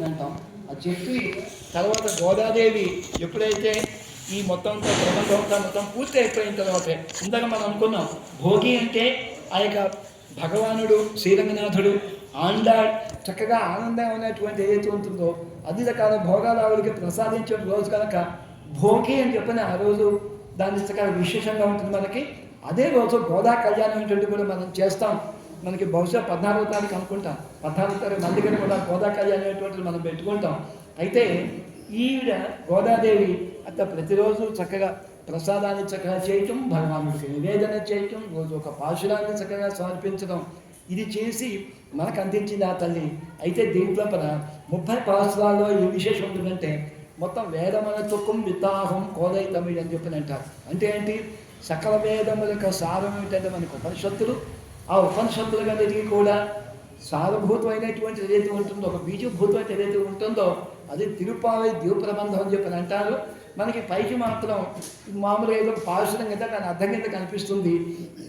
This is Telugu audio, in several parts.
అంటాం. ఆ చెట్టు తర్వాత గోదాదేవి ఎప్పుడైతే ఈ మొత్తం ప్రబంధం మొత్తం పూర్తి అయిపోయిన తర్వాతే ఇందాక మనం అనుకున్నాం భోగి అంటే ఆ యొక్క భగవానుడు శ్రీరంగనాథుడు ఆండాళ్ చక్కగా ఆనందం అనేటువంటి ఏదైతే ఉంటుందో అన్ని రకాల భోగాలు ఆవిడికి ప్రసాదించిన రోజు కనుక భోగి అని చెప్పిన ఆ రోజు దాని చక్కగా విశేషంగా ఉంటుంది మనకి. అదే రోజు గోదా కళ్యాణం ఏంటంటే కూడా మనం చేస్తాం. మనకి బహుశా 14వ తారీఖు అనుకుంటాం, 14వ తారీఖు మందికని కూడా గోదా కళ్యాణం అనేటువంటిది మనం పెట్టుకుంటాం. అయితే ఈవిడ గోదాదేవి అంత ప్రతిరోజు చక్కగా ప్రసాదాన్ని చక్కగా చేయటం, భగవానుడికి నివేదన చేయటం, రోజు ఒక పాశురాన్ని చక్కగా సమర్పించడం, ఇది చేసి మనకు అందించింది ఆ తల్లి. అయితే దీంట్లో 30 పాశురాల్లో ఈ విశేషం ఉంటుందంటే మొత్తం వేదముల తుక్కుం వితాహం కోదై తమిళ్ అని చెప్పి అంటారు. అంటే ఏంటి, సకల వేదముల యొక్క సారం ఏంటంటే మనకు ఉపనిషత్తులు, ఆ ఉపనిషత్తులన్నిటికీ కూడా సారభూతమైనటువంటి ఏదైతే ఉంటుందో, ఒక బీజభూతమైన ఏదైతే ఉంటుందో అది తిరుపావై ద్వీప్రబంధం అని చెప్పి అంటారు. మనకి పైకి మాత్రం మామూలుగా ఏదో పాశురం కింద దాని అర్థం కింద కనిపిస్తుంది.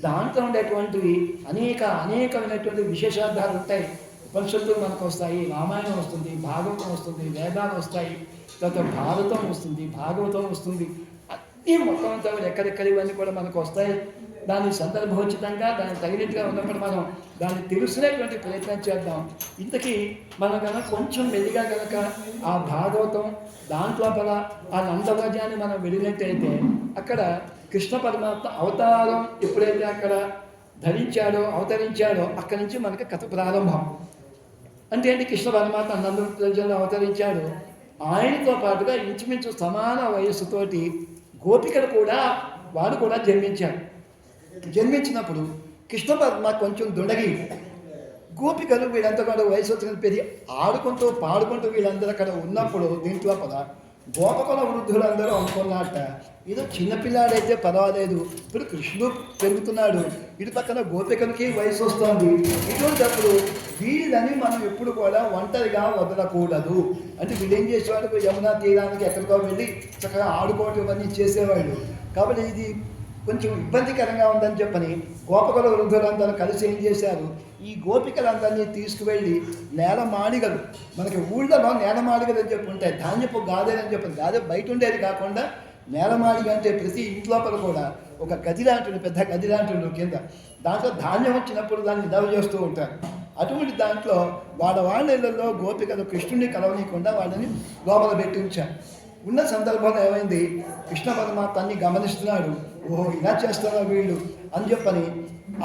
దాంట్లో ఉండేటువంటివి అనేకమైనటువంటి విశేషార్థాలు ఉంటాయి. ఉపనిషత్తులు మనకు వస్తాయి, రామాయణం వస్తుంది, భాగవతం వస్తుంది, వేదాలు వస్తాయి, తర్వాత భారతం వస్తుంది, భాగవతం వస్తుంది. అన్నీ మొత్తం అంతా ఎక్కడెక్కడివన్నీ కూడా మనకు వస్తాయి. దాని సందర్భోచితంగా దానికి తగినట్టుగా ఉన్నప్పుడు మనం దాన్ని తెలుసుకునేటువంటి ప్రయత్నం చేద్దాం. ఇంతకీ మనం కనుక కొంచెం మెల్లిగా కనుక ఆ భాగవతం దాంట్లో ఆ నందవ్రజాన్ని మనం వెళ్ళినట్టయితే అక్కడ కృష్ణ పరమాత్మ అవతారం ఎప్పుడైతే అక్కడ అవతరించాడో అక్కడి నుంచి మనకి కథ ప్రారంభం. అంటే ఏంటి, కృష్ణ పరమాత్మ నందవ్రజంలో అవతరించాడు. ఆయనతో పాటుగా ఇంచుమించు సమాన వయస్సుతోటి గోపికలు కూడా వాడు కూడా జన్మించాడు. జన్మించినప్పుడు కృష్ణ పరమాత్మ కొంచెం దుండగి, గోపికలు వీళ్ళంతా కూడా వయసు వచ్చిన పెరిగి ఆడుకుంటూ పాడుకుంటూ వీళ్ళందరూ అక్కడ ఉన్నప్పుడు దీంట్లో గోపకుల వృద్ధులందరూ అనుకున్నట్ట ఏదో చిన్నపిల్లాడైతే పర్వాలేదు, ఇప్పుడు కృష్ణుడు పెరుగుతున్నాడు, ఇటు పక్కన గోపికలకి వయసు వస్తుంది, ఇటువంటిప్పుడు వీళ్ళని మనం ఎప్పుడు కూడా ఒంటరిగా వదలకూడదు. అంటే వీళ్ళు ఏం చేసేవాళ్ళు, యమునా తీరానికి ఎక్కడికో వెళ్ళి చక్కగా ఆడుకోవటం ఇవన్నీ చేసేవాళ్ళు. కాబట్టి ఇది కొంచెం ఇబ్బందికరంగా ఉందని చెప్పని గోపకుల వృద్ధులందరూ కలిసి ఏం చేశారు, ఈ గోపికలందరినీ తీసుకువెళ్ళి నేలమాళిగలు, మనకి ఊళ్ళలో నేలమాళిగలు అని చెప్పి ఉంటాయి, ధాన్యపు గాదెలని చెప్పి, గాదె బయట ఉండేది కాకుండా నేలమాళిగ అంటే ప్రతి ఇంట్లోపల కూడా ఒక గది లాంటి పెద్ద గది లాంటి కింద, దాంట్లో ధాన్యం వచ్చినప్పుడు దాన్ని నిల్వ చేస్తూ ఉంటారు. అటువంటి దాంట్లో వాళ్ళ ఇళ్లలో గోపికలు కృష్ణుడిని కలవనీయకుండా వాళ్ళని లోపల పెట్టి ఉంచారు. ఉన్న సందర్భంలో ఏమైంది, కృష్ణ పరమాత్మ అన్ని గమనిస్తున్నాడు, ఓహో ఇలా చేస్తారా వీళ్ళు అని చెప్పని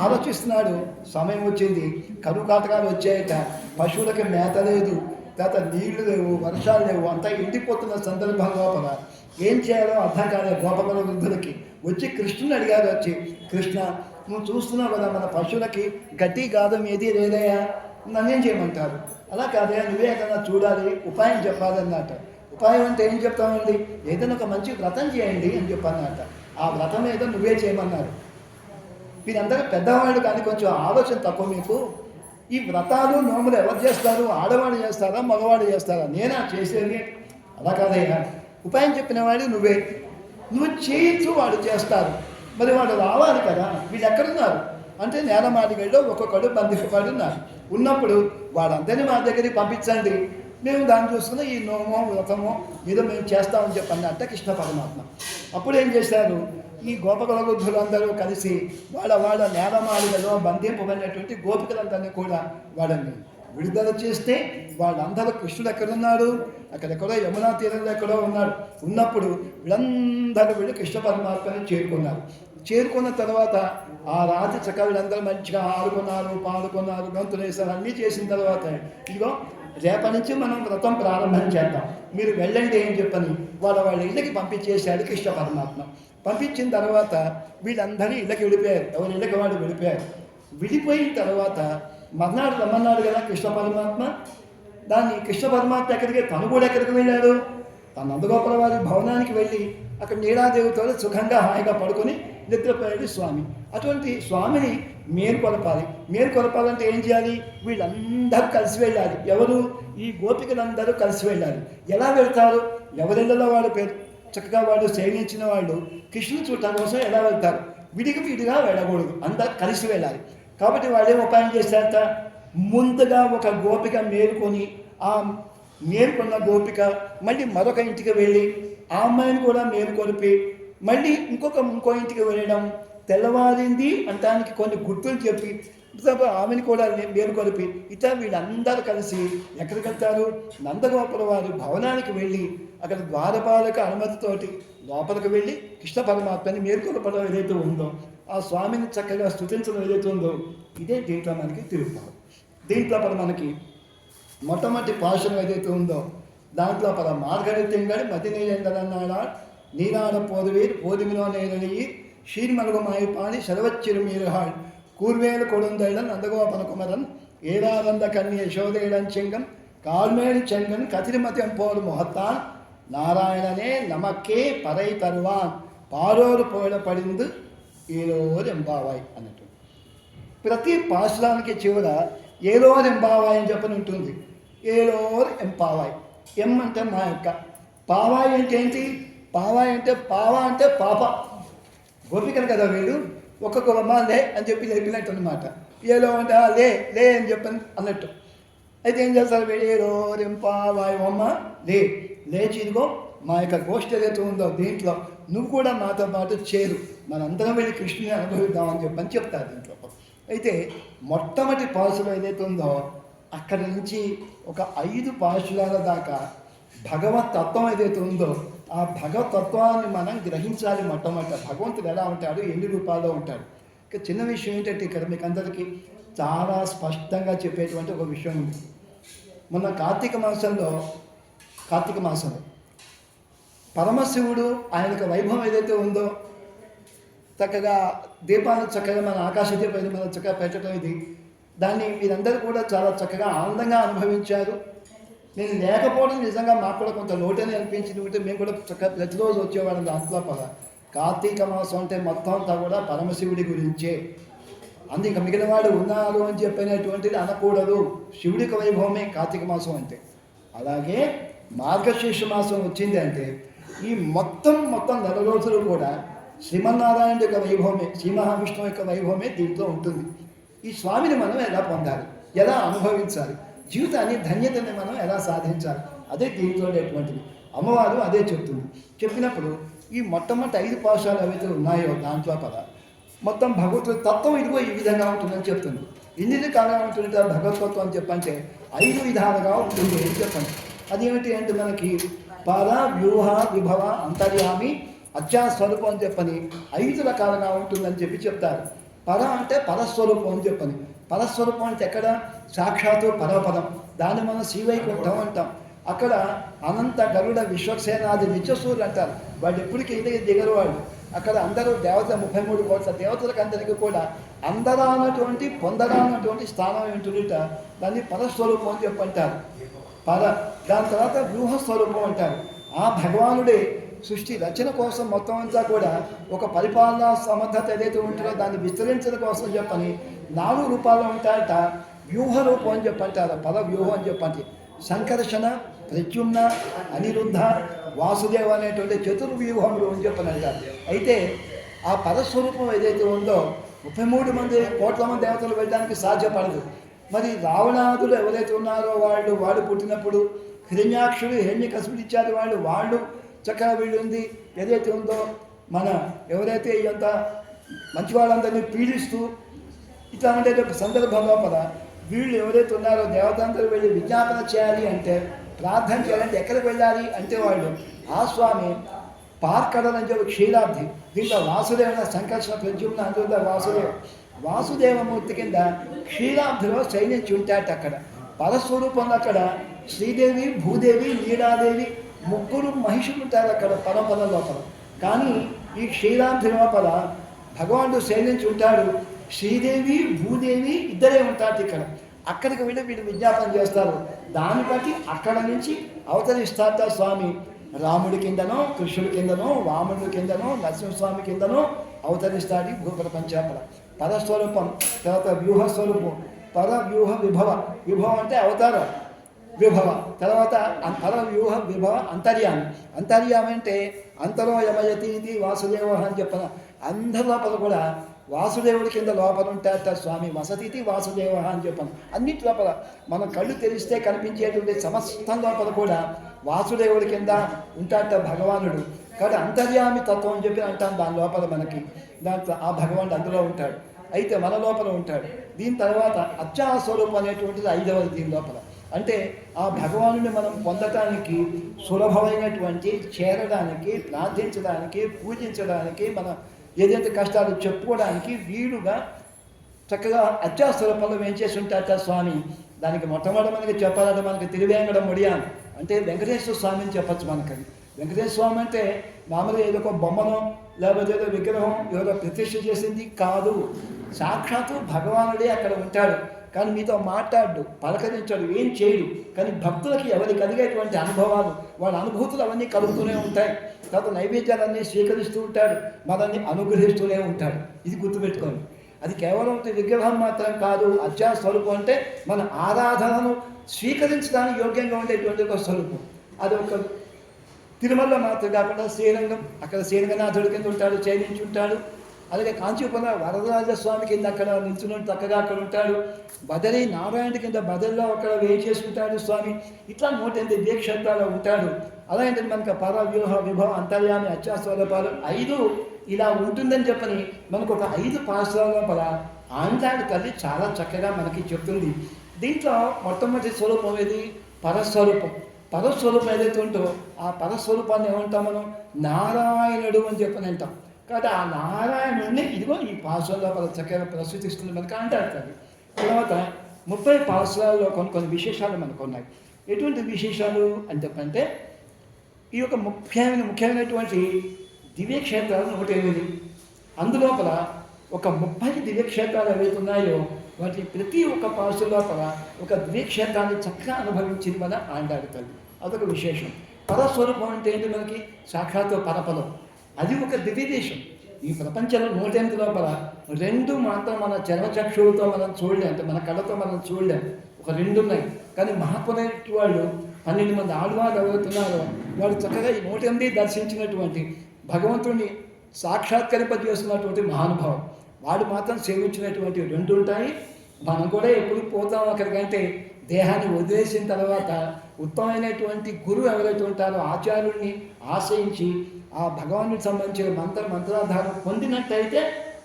ఆలోచిస్తున్నాడు. సమయం వచ్చింది, కరువు కాటకాలు వచ్చాయట, పశువులకి మేత లేదు, తర్వాత నీళ్లు లేవు, వర్షాలు లేవు, అంతా ఎండిపోతున్న సందర్భం లోపల ఏం చేయాలో అర్థం కాలేదు గోపకుల వృద్ధులకి. వచ్చి కృష్ణుని అడిగారు, వచ్చి కృష్ణ నువ్వు చూస్తున్నావు కదా మన పశువులకి గట్టి గాదం ఏది లేదయా, నన్నేం చేయమంటారు? అలా కాదయా, నువ్వే ఏదైనా చూడాలి, ఉపాయం చెప్పాలన్నమాట. ఉపాయం అంటే ఏం చెప్తామండి, ఏదైనా ఒక మంచి వ్రతం చేయండి అని చెప్పన్నమాట. ఆ వ్రతం ఏదో నువ్వే చేయమన్నారు. మీరందరూ పెద్దవాళ్ళు కానీ కొంచెం ఆలోచన తక్కువ మీకు. ఈ వ్రతాలు నోములు ఎవరు చేస్తారు, ఆడవాళ్ళు చేస్తారా మగవాళ్ళు చేస్తారా? నేనా చేసేది? అలా కాదయ్యా, ఉపాయం చెప్పిన వాడు నువ్వే, నువ్వు చేయొచ్చు, వాడు చేస్తారు, మరి వాడు రావాలి కదా. వీళ్ళు ఎక్కడున్నారు అంటే నేలమాళిగల్లో ఒక్కొక్కడు బంధింపబడున్నారు. ఉన్నప్పుడు వాళ్ళందరినీ మా దగ్గరికి పంపించండి, మేము దాన్ని చూసుకుని ఈ నోమో వ్రతమో ఏదో మేము చేస్తామని చెప్పన్నట్ట కృష్ణ పరమాత్మ. అప్పుడు ఏం చేశారు, ఈ గోపకుల వృద్ధులందరూ కలిసి వాళ్ళ నేలమాళిగలో బంధింపబడినటువంటి గోపికలందరినీ కూడా వాళ్ళని విడుదల చేస్తే వాళ్ళందరూ కృష్ణుడు ఎక్కడున్నాడు, అక్కడెక్కడో యమునా తీరంలో ఎక్కడో ఉన్నాడు. ఉన్నప్పుడు వీళ్ళందరూ వీళ్ళు కృష్ణ పరమాత్మని చేరుకున్న తర్వాత ఆ రాత్రి చక్కగా వీళ్ళందరూ మంచిగా ఆడుకున్నారు, పాడుకున్నారు, గంతులు వేశారు, అన్నీ చేసిన తర్వాత ఇదిగో రేపటి నుంచి మనం వ్రతం ప్రారంభం చేద్దాం, మీరు వెళ్ళండి అని చెప్పని వాళ్ళ ఇళ్ళకి పంపించేశాడు కృష్ణ పరమాత్మ. పంపించిన తర్వాత వీళ్ళందరినీ ఇళ్ళకి వెళ్ళిపోయారు, ఎవరి ఇళ్ళకి వాళ్ళు వెళ్ళిపోయారు. విడిపోయిన తర్వాత మర్నాడు రమ్మన్నాడు కదా కృష్ణ పరమాత్మ. దాన్ని కృష్ణ పరమాత్మ తను కూడా ఎక్కడికి వెళ్ళాడు, తన నందగోపాల వారి భవనానికి వెళ్ళి అక్కడ నీలాదేవితో సుఖంగా హాయిగా పడుకొని నిద్రపోయాడు స్వామి. అటువంటి స్వామిని మేలుకొలపాలంటే ఏం చేయాలి, వీళ్ళందరూ కలిసి వెళ్ళాలి. ఎవరు, ఈ గోపికలందరూ కలిసి వెళ్ళాలి. ఎలా వెళ్తారు, ఎవరిళ్ళలో వాళ్ళు చక్కగా వాళ్ళు సేవించిన వాళ్ళు కృష్ణుని చూడటం కోసం ఎలా వెళ్తారు, విడిగా వెళ్ళకూడదు, అందరూ కలిసి వెళ్ళాలి. కాబట్టి వాళ్ళేం ఉపాయం చేశారట, ముందుగా ఒక గోపిక మేలుకొని ఆ మేలుకొన్న గోపిక మళ్ళీ మరొక ఇంటికి వెళ్ళి ఆ అమ్మాయిని కూడా మేలుకొలిపి మళ్ళీ ఇంకో ఇంటికి వెళ్ళడం, తెల్లవారింది అంటానికి కొన్ని గుర్తులు చెప్పి ఆమెను కూడా మేలుకొలిపి ఇట్లా వీళ్ళందరూ కలిసి ఎక్కడికి వెళ్తారు? నందగోపుల వారి భవనానికి వెళ్ళి అక్కడ ద్వారపాలక అనుమతితోటి లోపలికి వెళ్ళి కృష్ణ పరమాత్మని మేలుకొలపడం ఏదైతే ఉందో, ఆ స్వామిని చక్కగా స్తుతించడం ఏదైతే ఉందో, ఇదే దీంట్లో మనకి తిరుగుతారు. దీంట్లో మనకి మొట్టమొదటి పాశనం ఏదైతే ఉందో దాంట్లో మార్గడి తింగడి మతి నీరెందరన్నాడా నీరాడ పోదువీర్ పోదిమిలో నేరలియి ஷீர்மல்குமாய் பாடி செலவச்சிறுமீர்கள் கூர்வேல் கொடுந்தைடன் நந்தகோபன குமரன் ஏராவந்த கண்ணி யசோதையிடம் செங்கன் கால்மேல் செங்கன் கதிர்மத்தியம் போல் முகத்தான் நாராயணனே நமக்கே పరై తరువాన్ పారోరు పోయిన పడింది ఏలోరు ఎంబావాయ్ అన్నట్టు. ప్రతి పాశ్రానికి చివర ఏలోరు ఎంబావాయ్ అని చెప్పని ఉంటుంది. ఏలోరు ఎంపావాయ్. ఎం అంటే మా యొక్క, పావాయ్ అంటే ఏంటి? పావాయ్ అంటే పావ అంటే పాప. గోపికలు కదా వీళ్ళు, ఒక్కొక్క అమ్మ లే అని చెప్పి లేపినట్టు అనమాట. ఏలో అంటే లే లే అని చెప్పని అన్నట్టు. అయితే ఏం చేస్తారు వీళ్ళు? ఏలో రెంపావాయ్ అమ్మ లే లేచి ఇదిగో మా యొక్క గోష్ఠి ఏదైతే ఉందో దీంట్లో నువ్వు కూడా మాతో పాటు చేరు, మనందరం వెళ్ళి కృష్ణుని అనుభవిద్దామని చెప్పని చెప్తారు దీంట్లో. అయితే మొట్టమొదటి పాసులు ఏదైతే ఉందో అక్కడి నుంచి ఒక 5 పాసులాల దాకా భగవత్ తత్వం ఏదైతే ఉందో ఆ భగవతత్వాన్ని మనం గ్రహించాలి. మొట్టమొదట భగవంతుడు ఎలా ఉంటాడు, ఎన్ని రూపాల్లో ఉంటాడు. ఇక చిన్న విషయం ఏంటంటే ఇక్కడ మీకు అందరికీ చాలా స్పష్టంగా చెప్పేటువంటి ఒక విషయం ఉంది. మొన్న కార్తీక మాసంలో పరమశివుడు ఆయన యొక్క వైభవం ఏదైతే ఉందో చక్కగా దీపాలు చక్కగా మన ఆకాశ దీపం మనం చక్కగా పెట్టడం, ఇది దాన్ని మీరందరూ కూడా చాలా చక్కగా ఆనందంగా అనుభవించారు. నేను లేకపోవడం నిజంగా మాకు కూడా కొంత లోటని అనిపించింది. ఉంటే మేము కూడా చక్కగా ప్రతిరోజు వచ్చేవాళ్ళం. దాంట్లో కార్తీక మాసం అంటే మొత్తం అంతా కూడా పరమశివుడి గురించే. అందుకే మిగిలిన వాడు ఉన్నారు అని చెప్పినటువంటిది అనకూడదు. శివుడికి వైభవమే కార్తీక మాసం అంటే. అలాగే మార్గశీర్ష మాసం వచ్చింది అంటే ఈ మొత్తం నెల రోజులు కూడా శ్రీమన్నారాయణ యొక్క వైభవమే, శ్రీ మహావిష్ణువు యొక్క వైభవమే దీంట్లో ఉంటుంది. ఈ స్వామిని మనం ఎలా పొందాలి, ఎలా అనుభవించాలి, జీవితాన్ని ధన్యతని మనం ఎలా సాధించాలి, అదే దీంట్లో ఉండేటువంటిది. అమ్మవారు అదే చెప్తుంది. చెప్పినప్పుడు ఈ మొట్టమొదటి 5 పాశాలు ఏవైతే ఉన్నాయో దాంట్లో మొత్తం భగవత్ తత్వం ఇదిగో ఈ విధంగా ఉంటుందని చెప్తుంది. ఎన్ని రకాలుగా ఉంటుంది భగవతత్వం అని చెప్పంటే 5 విధాలుగా ఉంటుంది అని చెప్పండి. అదేమిటి అంటే మనకి పర వ్యూహ విభవ అంతర్యామి అత్యాస్వరూపం అని చెప్పని 5 రకాలుగా ఉంటుందని చెప్పి చెప్తారు. పర అంటే పరస్వరూపం అని చెప్పని. పరస్వరూపం అంటే ఎక్కడ? సాక్షాత్తు పరపదం. దాన్ని మనం శ్రీవైకుంఠం అంటాం. అక్కడ అనంత గరుడ విశ్వక్సేనాది నిత్యసూరులు అంటారు. వాళ్ళు ఎప్పటికీ దిగరు వాళ్ళు. అక్కడ అందరూ దేవతలు 33 కోట్ల దేవతలకు అందరికీ కూడా అందరానటువంటి పొందరానటువంటి స్థానం ఏంటుట. దాన్ని పరస్వరూపం అని చెప్పంటారు. దాని తర్వాత వ్యూహస్వరూపం అంటారు. ఆ భగవానుడే సృష్టి రచన కోసం మొత్తం అంతా కూడా ఒక పరిపాలనా సమర్థత ఏదైతే ఉంటుందో దాన్ని విస్తరించడం కోసం చెప్పని 4 రూపాల్లో ఉంటాయట. వ్యూహ రూపం అని చెప్పంటారు. పద వ్యూహం అని చెప్పండి. సంకర్షణ, ప్రత్యుమ్న, అనిరుద్ధ, వాసుదేవ అనేటువంటి చతుర్వ్యూహములు అని చెప్పని అంటారు. అయితే ఆ పరస్వరూపం ఏదైతే ఉందో 33 కోట్ల మంది దేవతలు వెళ్ళడానికి సాధ్యపడదు. మరి రావణాదులు ఎవరైతే ఉన్నారో వాళ్ళు పుట్టినప్పుడు హిరణ్యాక్షుడు హిరణ్యకశిపుడు ఇచ్చారు. వాళ్ళు చక్కగా వీళ్ళు ఉంది ఏదైతే ఉందో మన ఎవరైతే ఇదంతా మంచి వాళ్ళందరినీ పీడిస్తూ ఇట్లా ఉండే సందర్భంలో వీళ్ళు ఎవరైతే ఉన్నారో దేవతందరూ వెళ్ళి విజ్ఞాపన చేయాలి అంటే, ప్రార్థన చేయాలంటే ఎక్కడికి వెళ్ళాలి అంటే వాళ్ళు ఆ స్వామి పార్కడలు అని చెప్పి క్షీరాబ్ది. దీంట్లో వాసుదేవ సంకర్షణ ప్రద్యుమ్న అందులో వాసుదేవమూర్తి కింద క్షీరాబ్దిలో సైనించి ఉంటాట. అక్కడ పరస్వరూపంలో అక్కడ శ్రీదేవి, భూదేవి, నీడాదేవి 3 మహిషులు ఉంటారు అక్కడ పరపద లోపల. కానీ ఈ క్షీరాబ్ది లోపల భగవానుడు సైనించి ఉంటాడు. శ్రీదేవి, భూదేవి ఇద్దరే ఉంటారు ఇక్కడ. అక్కడికి వెళ్ళి వీళ్ళు విజ్ఞాపన చేస్తారు. దాన్ని బట్టి అక్కడ నుంచి అవతరిస్తారట స్వామి. రాముడి కిందనో, కృష్ణుడి కిందనో, వాముడి కిందనో, నరసింహస్వామి కిందనో అవతరిస్తాడు భూపరపంచాపల. పరస్వరూపం, తర్వాత వ్యూహస్వరూపం, పర వ్యూహ విభవ. విభవం అంటే అవతారం, విభవ. తర్వాత పర వ్యూహ విభవ అంతర్యామి. అంతర్యామి అంటే అంతరో యమయతి ఇది వాసుదేవ అని చెప్పిన అందరి లోపల కూడా వాసుదేవుడి కింద లోపల ఉంటారట స్వామి. వసతిథి వాసుదేవ అని చెప్పాను. అన్నిటి లోపల మనం కళ్ళు తెరిస్తే కనిపించేటువంటి సమస్తం లోపల కూడా వాసుదేవుడి కింద ఉంటారట భగవానుడు. కాబట్టి అంతర్యామి తత్వం అని చెప్పి అంటాం దాని లోపల మనకి. దాంట్లో ఆ భగవానుడు అందులో ఉంటాడు. అయితే మన లోపల ఉంటాడు. దీని తర్వాత అర్చాస్వరూపం అనేటువంటిది 5వది దీని లోపల. అంటే ఆ భగవానుని మనం పొందటానికి సులభమైనటువంటి, చేరడానికి, ప్రార్థించడానికి, పూజించడానికి, మన ఏదైతే కష్టాలు చెప్పుకోవడానికి వీలుగా చక్కగా అర్చాస్వరూపంలో ఏం చేసి ఉంటారట స్వామి. దానికి మొట్టమొదటి మనకి చెప్పాలంటే మనకి తిరువేంకట ముడియాన్ అంటే వెంకటేశ్వర స్వామి అని చెప్పచ్చు మనకది. వెంకటేశ్వర స్వామి అంటే మామూలుగా ఏదో ఒక బొమ్మనో లేకపోతే ఏదో విగ్రహం ఏదో ప్రతిష్ఠ చేసింది కాదు. సాక్షాత్తు భగవానుడే అక్కడ ఉంటాడు. కానీ మీతో మాట్లాడు, పలకరించాడు, ఏం చేయడు. కానీ భక్తులకి ఎవరికి కలిగేటువంటి అనుభవాలు, వాళ్ళ అనుభూతులు అవన్నీ కలుగుతూనే ఉంటాయి. తర్వాత నైవేద్యాలన్నీ స్వీకరిస్తూ ఉంటాడు, మనల్ని అనుగ్రహిస్తూనే ఉంటాడు. ఇది గుర్తుపెట్టుకోండి. అది కేవలం విగ్రహం మాత్రం కాదు. అర్చాస్వరూపం అంటే మన ఆరాధనను స్వీకరించడానికి యోగ్యంగా ఉండేటువంటి ఒక స్వరూపం. అది ఒక తిరుమల మాత్రం కాకుండా శ్రీరంగం, అక్కడ శ్రీరంగనాథుడి కింద ఉంటాడు, చేయించుంటాడు. అలాగే కాంచీపురం వరదరాజస్వామి కింద అక్కడ నిల్చుని చక్కగా అక్కడ ఉంటాడు. బదరి నారాయణ కింద బదరిలో అక్కడ వేయించేసుకుంటాడు స్వామి. ఇట్లా 108 దీక్షేత్రాల్లో ఉంటాడు. అలాగే మనకు పర వ్యూహ విభవ అంతర్యామి అర్చాస్వరూపాలు 5 ఇలా ఉంటుందని చెప్పని మనకు ఒక 5 పాఠశాల లోపల ఆంధ్రాడి తల్లి చాలా చక్కగా మనకి చెప్తుంది. దీంట్లో మొట్టమొదటి స్వరూపం ఏది? పరస్వరూపం. పరస్వరూపం ఏదైతే ఉంటో ఆ పరస్వరూపాన్ని ఏమంటాం మనం? నారాయణుడు అని చెప్పని అంటాం. కాబట్టి ఆ నారాయణుడిని ఇదిగో ఈ పాఠశాలలో చక్కగా ప్రస్తుతిస్తుంది మనకు అంటారు. తర్వాత 30 పాఠశాలలో కొన్ని విశేషాలు మనకు ఉన్నాయి. ఎటువంటి విశేషాలు అని చెప్పంటే ఈ యొక్క ముఖ్యమైనటువంటి దివ్యక్షేత్రాలు 108. అందులోపల ఒక 30 దివ్యక్షేత్రాలు ఏవైతే ఉన్నాయో వాటి ప్రతి ఒక్క పాఠశాల లోపల ఒక దివ్యక్షేత్రాన్ని చక్కగా అనుభవించింది మన ఆండాడి తల్లి. అదొక విశేషం. పరస్వరూపం అంటే ఏంటి? మనకి సాక్షాత్తు పరపదం. అది ఒక దివ్యదేశం. ఈ ప్రపంచంలో 108 లోపల 2 మాత్రం మన చర్మచక్షువులతో మనం చూడలేం, అంటే మన కళ్ళతో మనం చూడలేం. ఒక 2 ఉన్నాయి. కానీ మహాత్ములైన వాళ్ళు 12 మంది ఆళ్వాళ్ళు ఎవరుతున్నారో వాళ్ళు చక్కగా ఈ 108 దర్శించినటువంటి భగవంతుడిని సాక్షాత్కరింపజేస్తున్నటువంటి మహానుభావం. వాడు మాత్రం సేవించినటువంటి 2 ఉంటాయి. మనం కూడా ఎప్పుడు పోతాం అక్కడికంటే దేహాన్ని వదిలేసిన తర్వాత ఉత్తమమైనటువంటి గురువు ఎవరైతే ఉంటారో ఆచార్యుడిని ఆశ్రయించి ఆ భగవానుడికి సంబంధించిన మంత్రాధారం పొందినట్టయితే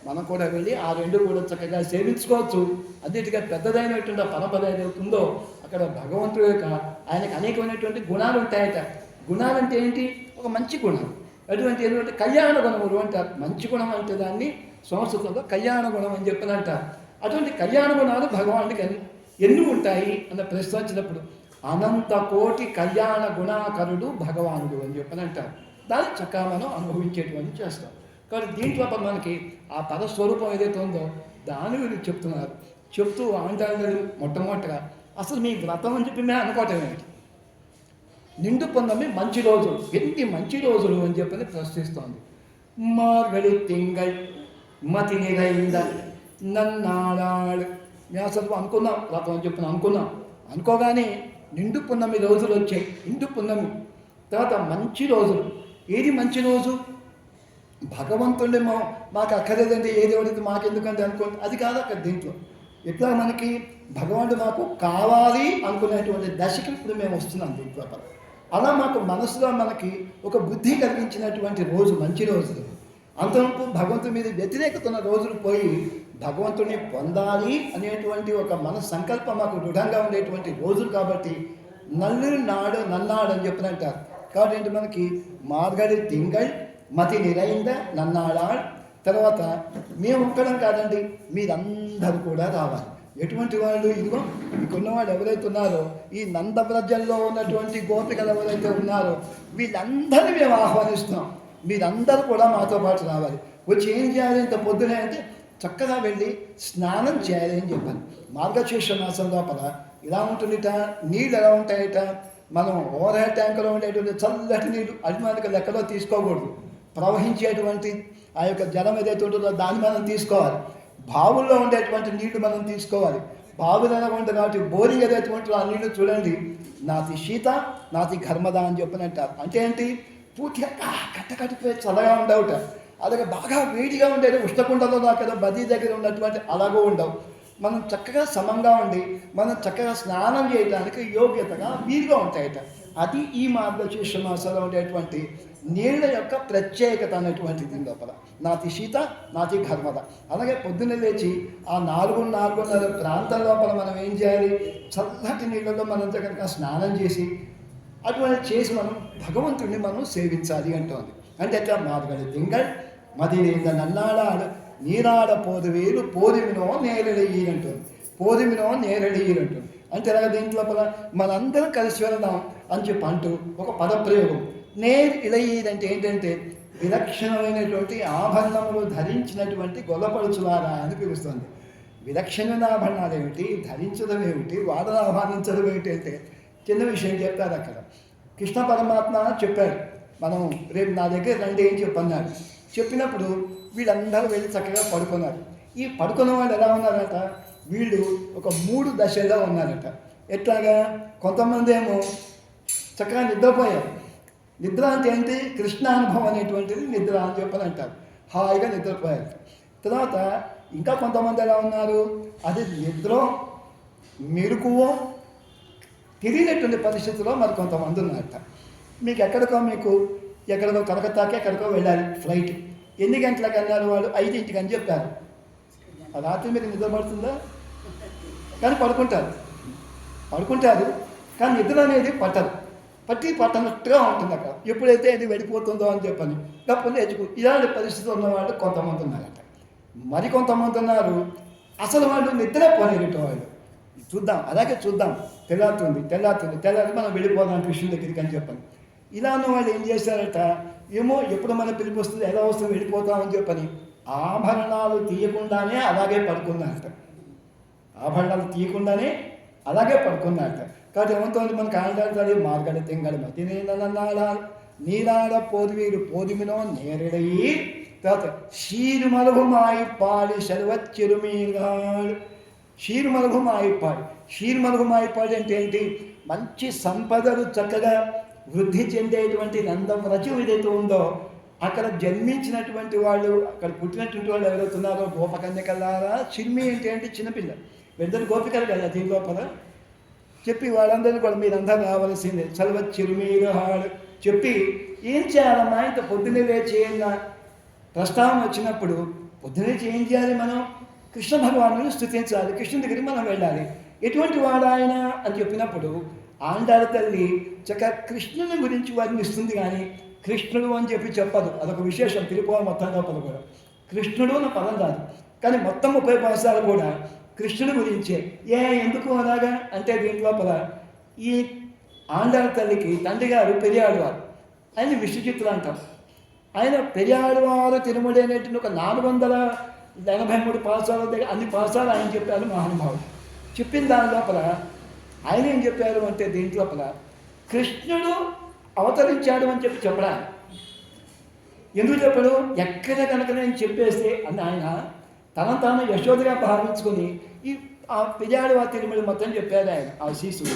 మనం కూడా వెళ్ళి ఆ 2 కూడా చక్కగా సేవించుకోవచ్చు. అన్నిటిగా పెద్దదైనటువంటి పరపద ఏదవుతుందో అక్కడ భగవంతుడు యొక్క ఆయనకు అనేకమైనటువంటి గుణాలు ఉంటాయట. గుణాలు అంటే ఏంటి? ఒక మంచి గుణం. అటువంటి ఏంటంటే కళ్యాణ గుణములు అంటారు. మంచి గుణం అంటే దాన్ని సంస్కృతంలో కళ్యాణ గుణం అని చెప్పని అంటారు. అటువంటి కళ్యాణ గుణాలు భగవానుడికి ఎన్ని ఉంటాయి అన్న ప్రశ్న వచ్చినప్పుడు అనంత కోటి కళ్యాణ గుణాకరుడు భగవానుడు అని చెప్పని అంటారు. దాన్ని చక్కగా మనం అనుభవించేటువంటి చేస్తాం. కాబట్టి దీంట్లో మనకి ఆ పదస్వరూపం ఏదైతే ఉందో దాని గురించి చెప్తున్నారు. చెప్తూ ఆంటారు మొట్టమొదటిగా అసలు మీ వ్రతం అని చెప్పి మేము అనుకోవటం ఏంటి? నిండు పొందమి మంచి రోజులు, ఎన్ని మంచి రోజులు అని చెప్పని ప్రశ్నిస్తోంది. మార్గడి తింగై మతి నిరైంద నన్నాడాడు. మేము అసలు అనుకున్నాం వ్రతం అని చెప్పిన అనుకోగానే నిండు పున్నమి రోజులు వచ్చాయి. నిండు పున్నమి తర్వాత మంచి రోజులు. ఏది మంచి రోజు? భగవంతుడిని మాకు అక్కర్లేదండి, ఏది ఎవరైతే మాకెందుకంటే అనుకోండి, అది కాదు అక్కడ దీంట్లో. ఎట్లా మనకి భగవంతుడు మాకు కావాలి అనుకునేటువంటి దశకి ఇప్పుడు మేము వస్తున్నాం దీంట్లో. అలా మాకు మనసులో మనకి ఒక బుద్ధి కలిగించినటువంటి రోజు మంచి రోజులు. అంతవరకు భగవంతుడి మీద వ్యతిరేకత ఉన్న రోజులు పోయి భగవంతుడిని పొందాలి అనేటువంటి ఒక మన సంకల్పం మాకు దృఢంగా ఉండేటువంటి రోజులు. కాబట్టి నన్నాడు అని చెప్పినంటారు. కాబట్టి ఏంటి మనకి మార్గడి తింగళ్ మతి నిరైంద నన్నాడాడ్. తర్వాత మేము ఒక్కడం కాదండి, మీరందరూ కూడా రావాలి. ఎటువంటి వాళ్ళు? ఇదిగో ఇక్కడున్నవాళ్ళు ఎవరైతే ఉన్నారో ఈ నందవ్రజంలో ఉన్నటువంటి గోపికలు ఎవరైతే ఉన్నారో వీళ్ళందరినీ మేము ఆహ్వానిస్తున్నాం. మీరందరూ కూడా మాతో పాటు రావాలి. వచ్చి ఏం చేయాలి? ఇంత పొద్దునే అంటే చక్కగా వెళ్ళి స్నానం చేయాలి అని చెప్పాను. మార్గశీర్ష మాసం లోపల ఇలా ఉంటుందిట. నీళ్ళు ఎలా ఉంటాయట? మనం ఓవర్ హెడ్ ట్యాంకులో ఉండేటువంటి చల్లటి నీళ్ళు అభిమానిక లెక్కలో తీసుకోకూడదు. ప్రవహించేటువంటి ఆ యొక్క జలం ఏదైతే ఉంటుందో దాన్ని మనం తీసుకోవాలి. బావుల్లో ఉండేటువంటి నీళ్లు మనం తీసుకోవాలి. బావులు ఎలా ఉంటుంది కాబట్టి బోరింగ్ ఏదైతే ఉంటుందో ఆ నీళ్లు చూడండి, నాతి శీత నాతి ఘర్మద అని చెప్పినట్టారు. అంటే ఏంటి? పూర్తిగా కట్టకట్టిపోయి చల్లగా ఉండవుట. అలాగే బాగా వేడిగా ఉండేది ఉష్ణకుండలో దాకా బదీ దగ్గర ఉన్నటువంటి అలాగూ ఉండవు. మనం చక్కగా సమంగా ఉండి మనం చక్కగా స్నానం చేయడానికి యోగ్యతగా వీలుగా ఉంటాయట. అది ఈ మార్గశీర్ష మాసంలో ఉండేటువంటి నీళ్ళ యొక్క ప్రత్యేకత అనేటువంటిది లోపల. నాతి శీత నాతి ఘర్మద. అలాగే పొద్దున్న లేచి ఆ 4:30 ప్రాంతం లోపల మనం ఏం చేయాలి, చల్లటి నీళ్ళలో మనం చక్కగా స్నానం చేసి అటువంటి చేసి మనం భగవంతుడిని మనం సేవించాలి అంటోంది. అంటే అట్లా మార్గడి తింగళ్ మదిరేంద నన్నాడాడు నీరాడ పోదువేలు పోదిమినో నేరడయ్యంటుంది. పోదిమినో నేరడయ్యంటుంది అంటే అలాగే దీంట్లో మనందరం కలిసి వెళదాం అని చెప్పి అంటూ ఒక పదప్రయోగం. ఇడయ్యంటే ఏంటంటే విలక్షణమైనటువంటి ఆభరణములు ధరించినటువంటి గొల్లపడుచులారా అని పిలుస్తుంది. విలక్షణమైన ఆభరణాలు ఏమిటి, ధరించడం ఏమిటి, వాదన ఆహ్వానించడం ఏమిటి అంటే చిన్న విషయం చెప్తారు అక్కడ. కృష్ణ పరమాత్మ చెప్పారు, మనం రేపు నా దగ్గర రండి ఏం చెప్పన్నారు. చెప్పినప్పుడు వీళ్ళందరూ వెళ్ళి చక్కగా పడుకున్నారు. ఈ పడుకున్న వాళ్ళు ఎలా ఉన్నారట, వీళ్ళు ఒక 3 దశల్లో ఉన్నారట. ఎట్లాగా, కొంతమంది ఏమో చక్కగా నిద్రపోయారు. నిద్ర అంటే ఏంటి, కృష్ణానుభవం అనేటువంటిది నిద్ర అని చెప్పని అంటారు. హాయిగా నిద్రపోయారు. తర్వాత ఇంకా కొంతమంది ఎలా ఉన్నారు, అది నిద్ర మెలకువో తెలియనటువంటి పరిస్థితుల్లో మరి కొంతమంది ఉన్నారట. మీకు ఎక్కడికో కలకత్తాకి ఎక్కడికో వెళ్ళాలి ఫ్లైట్. ఎన్ని గంటలకు అన్నారు వాళ్ళు, 5ంటికి అని చెప్పారు. రాత్రి మీకు నిద్ర పడుతుందా, కానీ పడుకుంటారు కానీ నిద్ర అనేది పట్టనట్టుగా ఉంటుంది అక్కడ. ఎప్పుడైతే అది వెళ్ళిపోతుందో అని చెప్పని తప్పని ఎచ్చుకు ఇలాంటి పరిస్థితులు ఉన్నవాళ్ళు కొంతమంది ఉన్నారట. మరి కొంతమంది ఉన్నారు అసలు వాళ్ళు నిద్ర పోలేట వాళ్ళు. అలాగే చూద్దాం, తెల్లారుతుంది మనం వెళ్ళిపోదాం కృష్ణుడి దగ్గరికి అని చెప్పని. ఇలా ఉన్న వాళ్ళు ఏం చేశారట, ఏమో ఎప్పుడు మన పిలిపి వస్తుంది, ఎలా వస్తుంది, వెళ్ళిపోతామని చెప్పని ఆభరణాలు తీయకుండానే అలాగే పడుకున్నారట. కాబట్టి ఏమవుతుంది, మనకు ఆండాడుతుంది మార్గడ తింగడి మతినేనాడ నీరాడ పోదివీరు పోదిమినో నేరడయి. తర్వాత షీరుమలుగుమాయిపాడి శర్వచ్చిరుమీగాడు. షీరుమలుగుమాయిపాడు అంటే ఏంటి, మంచి సంపదలు చక్కగా వృద్ధి చెందేటువంటి నందవ్రజం ఏదైతే ఉందో అక్కడ జన్మించినటువంటి వాళ్ళు, అక్కడ పుట్టినటువంటి వాళ్ళు ఎవరైతున్నారో గోపకన్యకల్లారా. చిర్మి అంటే ఏంటి, చిన్నపిల్ల. పెద్దలు గోపికలు కదా దీని లోపల. చెప్పి వాళ్ళందరినీ కూడా మీరందరూ రావాల్సిందే చలవ చిరుమీరహాడు చెప్పి ఏం చేయాలమ్మా, ఇంత పొద్దున్నే లేచి ప్రస్తావన వచ్చినప్పుడు పొద్దున్నే ఏం చేయాలి, మనం కృష్ణ భగవాను స్తుతించాలి, కృష్ణుడి దగ్గరికి మనం వెళ్ళాలి. ఎటువంటి వాడు ఆయన అని చెప్పినప్పుడు ఆండాళ్ళ తల్లి చక్కగా కృష్ణుని గురించి వర్ణిస్తుంది, కానీ కృష్ణుడు అని చెప్పి చెప్పదు. అదొక విశేషం. తిరుపతి మొత్తం లోపల కూడా కృష్ణుడు అన్న పదం రాదు, కానీ మొత్తం 30 పాఠశాలలు కూడా కృష్ణుడి గురించే. ఎందుకు అలాగా అంటే దీని లోపల ఈ ఆండాళ్ళ తల్లికి తండ్రి గారు పెరియాడువారు, ఆయన విష్ణుచిత్తులు అంటారు. ఆయన పెరియాడువారు తిరుమడి అనేటువంటి ఒక 483 పాఠశాల దగ్గర అన్ని పాఠశాలలు ఆయన చెప్పారు మహానుభావుడు. చెప్పిన దాని లోపల ఆయన ఏం చెప్పారు అంటే దీంట్ లోపల కృష్ణుడు అవతరించాడు అని చెప్పి చెప్పడా. ఎందుకు చెప్పాడు, ఎక్కడ కనుక నేను చెప్పేస్తే అని ఆయన తాను యశోదగా భావించుకొని ఆ పిల్లాడు ఆ తిరుమల మొత్తం చెప్పాడు ఆయన. ఆ శిశువు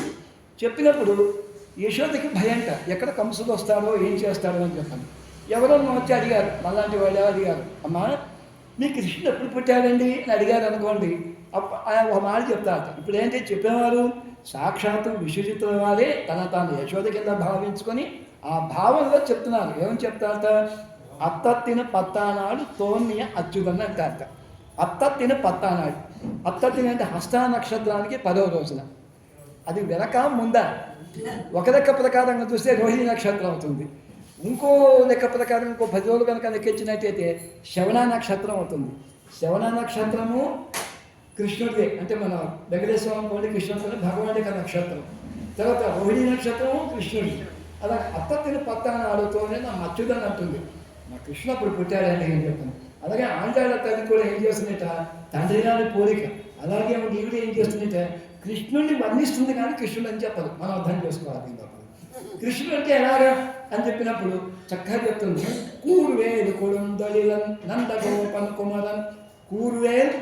చెప్పినప్పుడు యశోదకి భయంట, ఎక్కడ కంసుడు వస్తాడో ఏం చేస్తాడో అని చెప్పాను. ఎవరో వచ్చి అడిగారు, మళ్ళాంటి వాళ్ళు అడిగారు, అమ్మా మీ కృష్ణుడు ఎప్పుడు పుట్టాడండి అని అడిగారు అనుకోండి. ఒక మాట చెప్తారట. ఇప్పుడు ఏంటి చెప్పేవారు, సాక్షాత్తు విశ్వజిత్తుల వారే తాను యశోద కింద భావించుకొని ఆ భావంలో చెప్తున్నారు. ఏమని చెప్తారట, అత్తత్తిన పత్తానాడు తోన్య అచ్యుతని అంటారట. అత్తత్తిన పత్తానాడు, అత్తత్తిన అంటే హస్త నక్షత్రానికి 10వ రోజున. అది వెనక ముందా, ఒక లెక్క ప్రకారంగా చూస్తే రోహిణి నక్షత్రం అవుతుంది. ఇంకో లెక్క ప్రకారం ఇంకో 10 రోజులు కనుక లెక్కించినట్టయితే శ్రవణ నక్షత్రం అవుతుంది. శ్రవణ నక్షత్రము కృష్ణుడిదే, అంటే మన వెంకటేశ్వర స్వామి కృష్ణుడు భగవానుడి నక్షత్రం. తర్వాత రోహిణి నక్షత్రము కృష్ణుడి. అలా అత్తత్తిన పత్తాన్ని ఆడుతూనే నా అచ్యుతని అంటుంది, మా కృష్ణ అప్పుడు పుట్టాడండి అని చెప్తాను. అలాగే ఆండాళ్ళ తల్లి కూడా ఏం చేస్తుందట, తండ్రి గారి పోలిక. అలాగే ఈవిడ ఏం చేస్తుందట, కృష్ణుడిని వర్ణిస్తుంది కానీ కృష్ణుడు అని చెప్పదు. మనం అర్థం చేసుకోవాలి. కృష్ణుడు అంటే ఎలాగా అని చెప్పినప్పుడు చక్కగా చెప్తుంది, కూరువేలు కొడుందొలిలన్ నందగోపన్ కుమరన్. కూరువేలు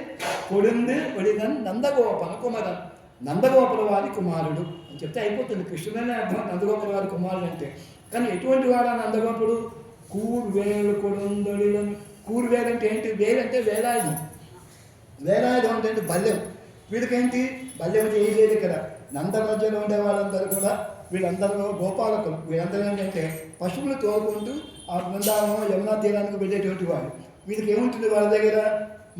కొడుంది ఒడిదన్ నందగోపన్ కుమరన్. నందగోపుల వారి కుమారుడు అని చెప్తే అయిపోతుంది. కృష్ణుడనే అర్థం నందగోపుల వారి కుమారుడు అంటే. కానీ ఎటువంటి వాడా నందగోపుడు, కూరువేలు కొడుందొలిలన్ కూరు వేలంటే ఏంటి? వేలంటే వేలాయుధం. వేలాయుధం అంటే ఏంటి? బల్యం. వీడికేంటి? బల్యం చేయలేదు ఇక్కడ. నందరాజ్యంలో ఉండే వాళ్ళందరూ కూడా వీళ్ళందరూ గోపాలకులు. వీళ్ళందరూ ఏంటంటే పశువులు తోలుకుంటూ ఆ బృందావనం యమునా తీరానికి వెళ్ళేటువంటి వాళ్ళు. వీళ్ళకి ఏముంటుంది వాళ్ళ దగ్గర?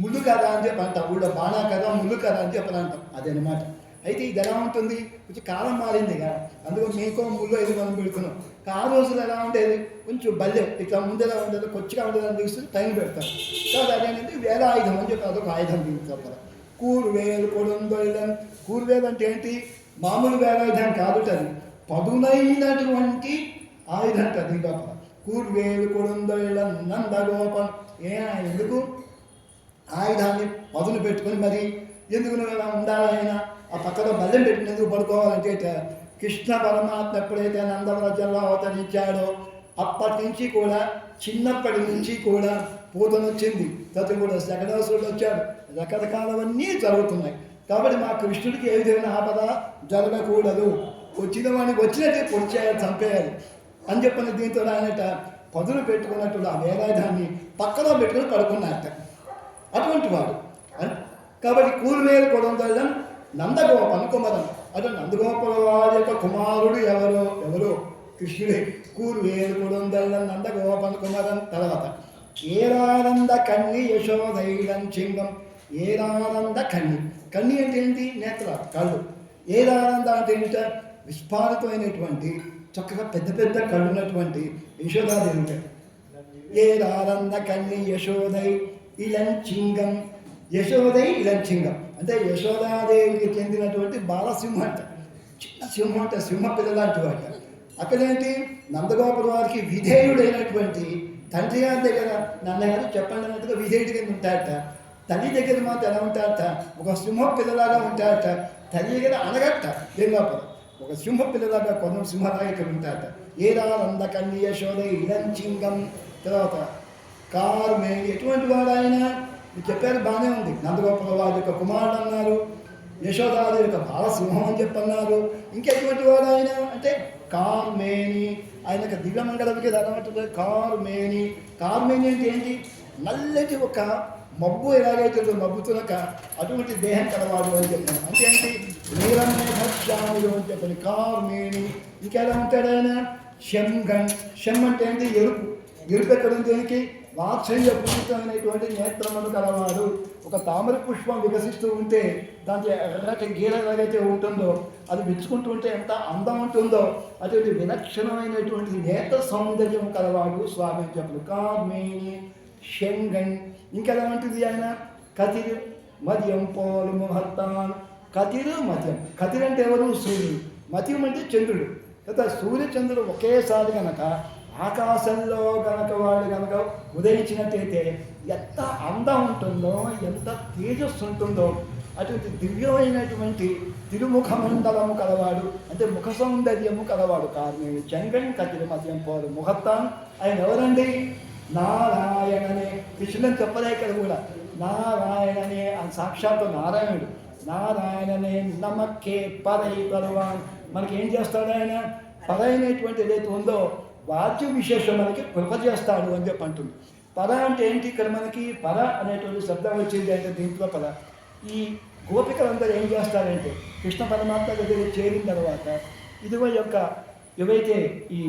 ముళ్ళు కదా అని చెప్పి అంటాం. ఊళ్ళో బాణా కదా, ముళ్ళు కదా అని చెప్పని అంటాం. అదనమాట. అయితే ఇది ఎలా ఉంటుంది? కొంచెం కాలం మారింది కదా, అందులో మీకో ముళ్ళు ఇది మనం పెడుతున్నాం. ఆ రోజులు ఎలా ఉండేది? కొంచెం బల్యం ఇట్లా ముందెలా ఉండేది, కొచ్చిగా ఉండేదని చూస్తే టైం పెడతారు. కాబట్టి అదేంటంటే వేలాయుధం అని చెప్పి అదొక ఆయుధం దీనికి చెప్పాలి. కూరువేలు కొడుందొళ్ళం. కూరువేలు అంటే ఏంటి? మామూలు వేలాయుధం కాదు, అది పదునైనటువంటి ఆయుధం అది గొప్ప. కూర్వేలు కొడుందొళ్ళం నందగోపం. ఎందుకు ఆయుధాన్ని పదును పెట్టుకొని మరి ఎందుకు నువ్వు ఉండాలైనా ఆ పక్కన బల్లెం పెట్టుకుని ఎందుకు పడుకోవాలంటే కృష్ణ పరమాత్మ ఎప్పుడైతే నందవ్రజంలో అవతరించాడో అప్పటి నుంచి కూడా, చిన్నప్పటి నుంచి కూడా పూతన వచ్చింది. తర్వాత కూడా శకటాసురుడు వచ్చాడు. రకరకాలవన్నీ జరుగుతున్నాయి. కాబట్టి మా కృష్ణుడికి ఏ విధమైన ఆపద జరగకూడదు. వచ్చిన వాడికి వచ్చినట్టే పొడిచేయాలి, చంపేయాలి అని చెప్పిన దీంతో ఆయనట పదులు పెట్టుకున్నట్టు ఆ వేలాయుధాన్ని పక్కలో పెట్టుకుని పడుకున్నట్ట. అటువంటి వాడు. కాబట్టి కూరువేలు కొడుందొళ్ళం నందగోపన్ కుమరం. అంటే నందగోపల వారి యొక్క కుమారుడు ఎవరో కృష్ణుడే. కూరువేలు కొడుందొళ్ళం నందగోపన్ కుమరం. తర్వాత ఏరానంద కన్ని యశోదైలం చింగం. ఏరానంద కన్ని. కన్ని అంటే ఏంటి? నేత్ర, కళ్ళు. ఏరానంద అంటే ఏంట? విస్ఫారితమైనటువంటి చక్కగా పెద్ద పెద్ద కళ్ళు ఉన్నటువంటి యశోదాదేవి. ఏరానంద కన్ని యశోదై ఇలంచింగం. యశోదై ఇలంచింగం అంటే యశోదాదేవికి చెందినటువంటి బాలసింహం అంట. చిన్న సింహం అంటే సింహ పిల్లలాంటి వాట. అక్కడేంటి? నందగోపుల వారికి విధేయుడైనటువంటి తండ్రి గారి దగ్గర నాన్నగారు చెప్పండి అన్నట్టుగా విధేయుడి కింద ఉంటాడట. తల్లి దగ్గర మాత్రం ఎలా ఉంటాడట? ఒక సింహ పిల్లలాగా ఉంటాడట. తల్లి దగ్గర అనగట్ట లింగాపురం. ఒక సింహ పిల్లలాగా కొంత సింహలాగా ఇక్కడ ఉంటాడట. ఏరానంద కన్య యశోదై ఇలంచింగం. తర్వాత కార్మేణి. ఎటువంటి వాడు ఆయన? చెప్పారు, బాగానే ఉంది. నందగోపాల వారి యొక్క కుమారుడు అన్నారు, యశోదాదేవి యొక్క బాలసింహం అని చెప్పన్నారు. ఇంకెటువంటి వాడు ఆయన అంటే కార్మేణి. ఆయన యొక్క దివ్యమంగళకి అలవాటు కార్మేణి. కార్మేణి అంటే ఏంటి? నల్లటి ఒక మబ్బు ఎలాగైతే మబ్బుతునక అటువంటి దేహం కలవాడు అని చెప్పాను. అంటే ఏంటి? నీలమేఘశ్యాముడు అని చెప్పాను కార్మేణి. ఇంకెలా ఉంటాడు ఆయన? శంగన్. శం అంటే ఏంటి? ఎరుపు. ఎరుపు ఎక్కడ ఉంది? దేనికి? వాత్సల్య పూరితమైనటువంటి నేత్రములు కలవాడు. ఒక తామర పుష్పం వికసిస్తూ ఉంటే దాంట్లో ఎర్రటి గీర ఎలాగైతే ఉంటుందో, అది మెచ్చుకుంటూ ఉంటే ఎంత అందం ఉంటుందో అటువంటి విలక్షణమైనటువంటి నేత్ర సౌందర్యం కలవాడు స్వామి అని చెప్పారు. కార్మేణి శంగన్. ఇంకెలా ఉంటుంది ఆయన? కతిరు మద్యం పోలు ముహత్తాన్. కతిరు మద్యం. కతిరు అంటే ఎవరు? సూర్యుడు. మద్యం అంటే చంద్రుడు. కదా సూర్యచంద్రుడు ఒకేసారి కనుక ఆకాశంలో కనుక వాళ్ళు కనుక ఉదయించినట్టయితే ఎంత అందం ఉంటుందో, ఎంత తేజస్సు ఉంటుందో. అటువంటి దివ్యమైనటువంటి తిరుముఖ మండలము కలవాడు, అంటే ముఖ సౌందర్యము కలవాడు. కార్మేణి చంగన్ కతిరు మద్యం పోలు ముహత్తాన్. ఆయన ఎవరండి? నారాయణనే. కృష్ణుని చెప్పలే ఇక్కడ కూడా. నారాయణనే అని సాక్షాత్తు నారాయణుడు. నారాయణనే నమక్కే పరై పరవాన్. మనకి ఏం చేస్తాడు ఆయన? పరైనటువంటి ఏదైతే ఉందో వాద్య విశేషం మనకి కృప చేస్తాడు అని చెప్పి అంటుంది. పర అంటే ఏంటి? ఇక్కడ మనకి పర అనేటువంటి శబ్దం వచ్చింది అంటే దీంట్లో పర. ఈ గోపికలందరూ ఏం చేస్తారంటే కృష్ణ పరమాత్మ దగ్గర చేరిన తర్వాత ఇదిగో యొక్క ఏవైతే ఈ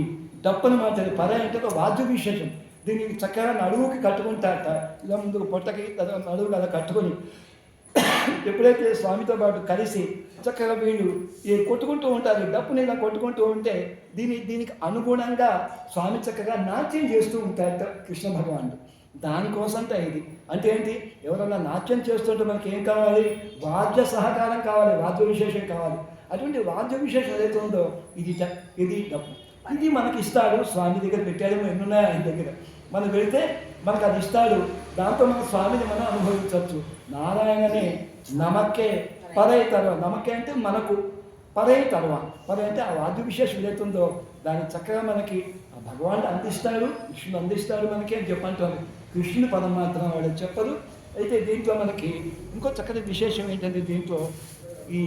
డప్పును మాట్లాడి పర అంటే ఒక వాద్య విశేషం. దీనికి చక్కగా నడువుకి కట్టుకుంటారట. ఇలా ముందుకు పొట్టకి నడువుకి అలా కట్టుకొని ఎప్పుడైతే స్వామితో పాటు కలిసి చక్కగా వీళ్ళు కొట్టుకుంటూ ఉంటారు. డప్పుని ఇలా కొట్టుకుంటూ ఉంటే దీనికి అనుగుణంగా స్వామి చక్కగా నాట్యం చేస్తూ ఉంటారట కృష్ణ భగవానుడు. దానికోసంట ఇది. అంటే ఏంటి? ఎవరన్నా నాట్యం చేస్తుంటే మనకి ఏం కావాలి? వాద్య సహకారం కావాలి, వాద్య విశేషం కావాలి. అటువంటి వాద్య విశేషం ఏదైతే ఉందో ఇది డప్పు. ఇది మనకి ఇస్తాడు. స్వామి దగ్గర పెట్టాడు, ఎన్నున్నాయి ఆయన దగ్గర. మనం వెళితే మనకు అది ఇస్తాడు. దాంతో మన స్వామిని మనం అనుభవించవచ్చు. నారాయణనే నమక్కే పరై తరవ. నమక్కే అంటే మనకు, పరై తరవ. పరై అంటే ఆ వాద్య విశేషం ఏదైతుందో దాన్ని చక్కగా మనకి ఆ భగవానుడు అందిస్తాడు, కృష్ణుడు అందిస్తాడు మనకి అని చెప్పంటారు. కృష్ణుని పదం మాత్రం వాడు చెప్పరు. అయితే దీంట్లో మనకి ఇంకో చక్కటి విశేషం ఏంటంటే దీంట్లో ఈ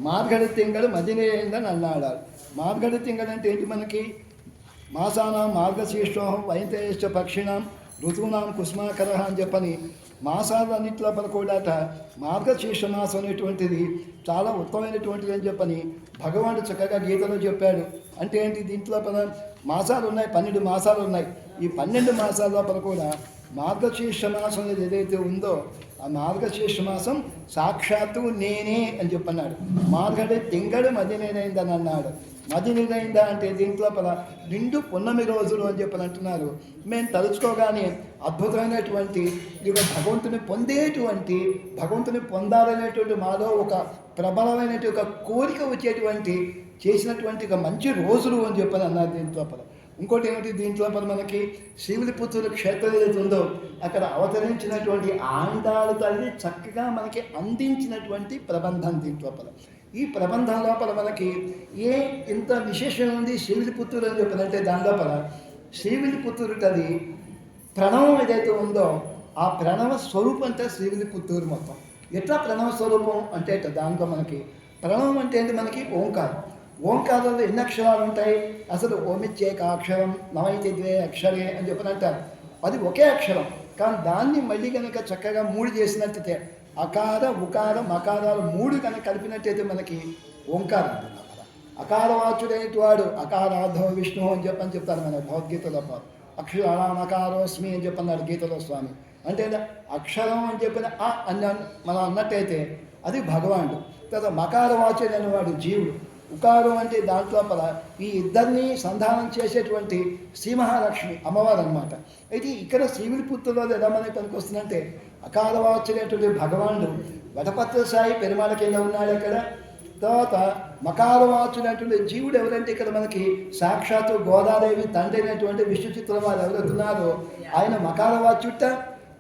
మార్గడి తింగడు మదినేందని అన్నాడు. మార్గడి తింగడు అంటే ఏంటి? మనకి మాసానం మార్గశీర్షోహం వైంతేశ్వ పక్షిణం ఋతువునాం కుసుమాకర అని చెప్పని మాసాలన్నింటిలో పలుకోడాట మార్గశీర్ష మాసం అనేటువంటిది చాలా ఉత్తమమైనటువంటిది అని చెప్పని భగవానుడు చక్కగా గీతలో చెప్పాడు. అంటే ఏంటి, దీంట్లో మాసాలు ఉన్నాయి, 12 మాసాలు ఉన్నాయి. ఈ 12 మాసాల లోపల కూడా మార్గశీర్ష మాసం అనేది ఏదైతే ఉందో ఆ మార్గశీర్ష మాసం సాక్షాత్తు నేనే అని చెప్పన్నాడు. మార్గడి తింగడు మది నేనైందని అన్నాడు. మది నిందైందా అంటే దీంట్లో నిండు పున్నమి రోజులు అని చెప్పని అంటున్నారు. మేము తలుచుకోగానే అద్భుతమైనటువంటి ఇక భగవంతుని పొందేటువంటి, భగవంతుని పొందాలనేటువంటి మాలో ఒక ప్రబలమైనటువంటి ఒక కోరిక వచ్చేటువంటి చేసినటువంటి ఒక మంచి రోజులు అని చెప్పని అన్నారు దీంట్లో. ఇంకోటి ఏమిటి, దీంట్లో మనకి శ్రీవిల్లిపుత్తూరు క్షేత్రం ఏదైతే ఉందో అక్కడ అవతరించినటువంటి ఆండాలు తల్లి చక్కగా మనకి అందించినటువంటి ప్రబంధం దీంట్లో. ఈ ప్రబంధం లోపల మనకి ఇంత విశేషం ఉంది శ్రీవిల్లిపుత్తూరు అని చెప్పినంటే దాని లోపల శ్రీవిల్లిపుత్తూరుకి అది ప్రణవం ఏదైతే ఉందో ఆ ప్రణవ స్వరూపం అంటే శ్రీవిల్లిపుత్తూరు మొత్తం. ఎట్లా ప్రణవ స్వరూపం అంటే దాంట్లో మనకి ప్రణవం అంటే ఏంటి, మనకి ఓంకారం. ఓంకారంలో ఎన్ని అక్షరాలు ఉంటాయి? అసలు ఓమిచ్చేక అక్షరం నవైతే ద్వే అక్షరే అని చెప్పని అంటారు. అది ఒకే అక్షరం, కానీ దాన్ని మళ్ళీ కనుక చక్కగా 3 చేసినట్టయితే అకార ఉకార మకారాలు 3 కనుక కలిపినట్టయితే మనకి ఓంకారం అంటున్నారు. అకారవాచుడైన వాడు అకారాధో విష్ణు అని చెప్పని చెప్తారు మన భగవద్గీతలో. అక్షరానకారోస్మి అని చెప్పన్నాడు గీతలో స్వామి. అంటే అక్షరం అని చెప్పిన మనం అన్నట్టయితే అది భగవానుడు. తర్వాత మకారవాచుడైన వాడు జీవుడు. ఉకారం అంటే దాంట్లో ఈ ఇద్దరిని సంధానం చేసేటువంటి శ్రీ మహాలక్ష్మి అమ్మవారు అనమాట. అయితే ఇక్కడ శ్రీవిల్లిపుత్తూరులో ఎలా మనకి పనికి వస్తుందంటే అకారవాచుడైనటువంటి భగవానుడు వటపత్ర సాయి పెరుమాళ కింద ఉన్నాడు అక్కడ. తర్వాత మకారవాచుడైనటువంటి జీవుడు ఎవరంటే ఇక్కడ మనకి సాక్షాత్తు గోదాదేవి తండ్రి అయినటువంటి విష్ణు చిత్రం వారు ఎవరుతున్నారో ఆయన మకారవాచుట.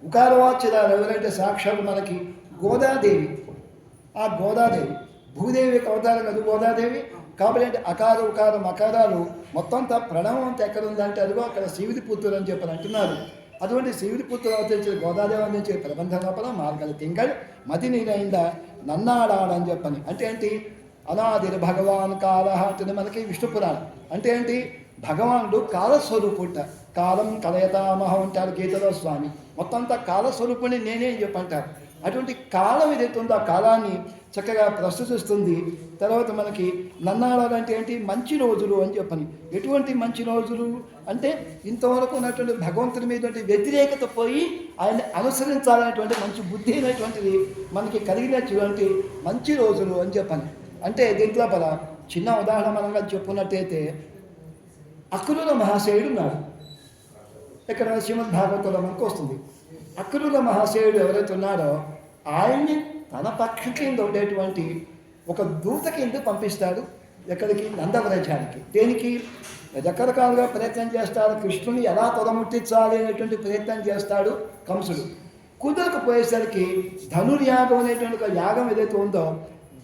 ఉకారవాచురాలు ఎవరంటే సాక్షాత్తు మనకి గోదాదేవి. ఆ గోదాదేవి భూదేవి యొక్క అవతారం కదా గోదాదేవి. కాబట్టి అకార ఉకార మకారాలు మొత్తం అంతా ప్రణవం అంతా ఎక్కడ ఉందంటే అదిగో అక్కడ శ్రీవిల్లిపుత్తూరు అని చెప్పని అంటున్నారు. అటువంటి శ్రీవిల్లిపుత్తూరు అవతరించే గోదాదేవి అందించే ప్రబంధ లోపల మార్గలి తింగళ్ మతి నీరైందా నన్నాడాడని చెప్పని. అంటే ఏంటి, అనాదిరి భగవాన్ కాల అంటుంది మనకి విష్ణు పురాణం. అంటే ఏంటి, భగవానుడు కాలస్వరూపుట. కాలం కలయతామహం అంటారు గీతలో స్వామి. మొత్తం అంతా కాలస్వరూపుని నేనే అని చెప్పంటారు. అటువంటి కాలం ఏదైతే ఉందో ఆ కాలాన్ని చక్కగా ప్రస్తుతిస్తుంది. తర్వాత మనకి నన్నాడాలంటే ఏంటి, మంచి రోజులు అని చెప్పని. ఎటువంటి మంచి రోజులు అంటే ఇంతవరకు ఉన్నటువంటి భగవంతుని మీద వ్యతిరేకత పోయి ఆయన్ని అనుసరించాలనేటువంటి మంచి బుద్ధి అనేటువంటిది మనకి కలిగినటువంటి మంచి రోజులు అని చెప్పని. అంటే దీంట్లో చిన్న ఉదాహరణ మనంగా చెప్పుకున్నట్టయితే అక్రూర మహాశయుడు ఉన్నాడు. ఇక్కడ శ్రీమద్ భాగవతంలో మనకు వస్తుంది. అక్రూర మహాశయుడు ఎవరైతే ఉన్నారో ఆయన్ని తన పక్ష కింద ఉండేటువంటి ఒక దూత కింద పంపిస్తాడు. ఎక్కడికి? నందవ్రజానికి. దేనికి? రకరకాలుగా ప్రయత్నం చేస్తాడు. కృష్ణుని ఎలా తొలముట్టించాలి అనేటువంటి ప్రయత్నం చేస్తాడు కంసుడు. కుదరకపోయేసరికి ధనుర్యాగం అనేటువంటి ఒక యాగం ఏదైతే ఉందో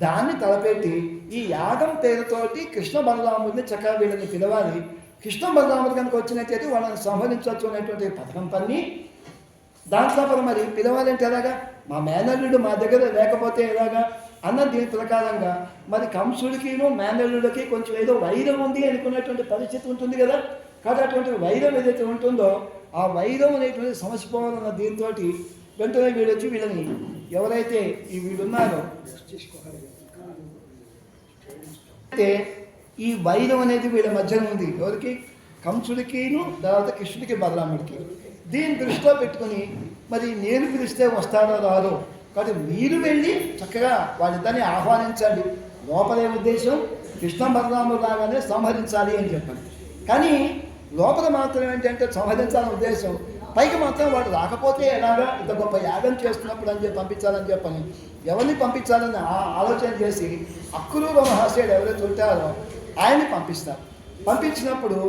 దాన్ని తలపెట్టి ఈ యాగం పేరుతోటి కృష్ణ బలరాముడిని చక్కగా వీళ్ళని పిలవాలి. కృష్ణ బలరాముడు కనుక వచ్చినట్టయితే వాళ్ళని సంహరించవచ్చు అనేటువంటి పథకం పన్ని దాంట్లో మరి పిలవాలంటే ఎలాగా, మా మేనల్లుడు మా దగ్గర లేకపోతే ఎలాగా అన్న దీని ప్రకారంగా మరి కంసుడికిను మేనల్లుడికి కొంచెం ఏదో వైరం ఉంది అనుకున్నటువంటి పరిస్థితి ఉంటుంది కదా. కాబట్టి అటువంటి వైరం ఏదైతే ఉంటుందో ఆ వైరం అనేటువంటి సమస్యపోవాలన్న దీంతో వెంటనే వీళ్ళు వచ్చి వీళ్ళని ఎవరైతే ఈ వీళ్ళున్నారో అయితే ఈ వైరం అనేది వీళ్ళ మధ్యన ఉంది. ఎవరికి? కంసుడికిను తర్వాత కృష్ణుడికి బలరాముడికి. దీన్ని దృష్టిలో పెట్టుకుని మరి నేను పిలిస్తే వస్తాడో రాదో, కాబట్టి మీరు వెళ్ళి చక్కగా వాళ్ళిద్దరిని ఆహ్వానించండి. లోపలే ఉద్దేశం కృష్ణ బలరాముడు లాగానే సంహరించాలి అని చెప్పండి. కానీ లోపల మాత్రం ఏంటంటే సంహరించాలని ఉద్దేశం, పైకి మాత్రం వాడు రాకపోతే ఎలాగా ఇంత గొప్ప యాగం చేస్తున్నప్పుడు అని చెప్పి పంపించాలని చెప్పని ఎవరిని పంపించాలని ఆలోచన చేసి అక్రూర మహాశయుడు ఎవరైతే ఉంటారో ఆయన్ని పంపిస్తారు. పంపించినప్పుడు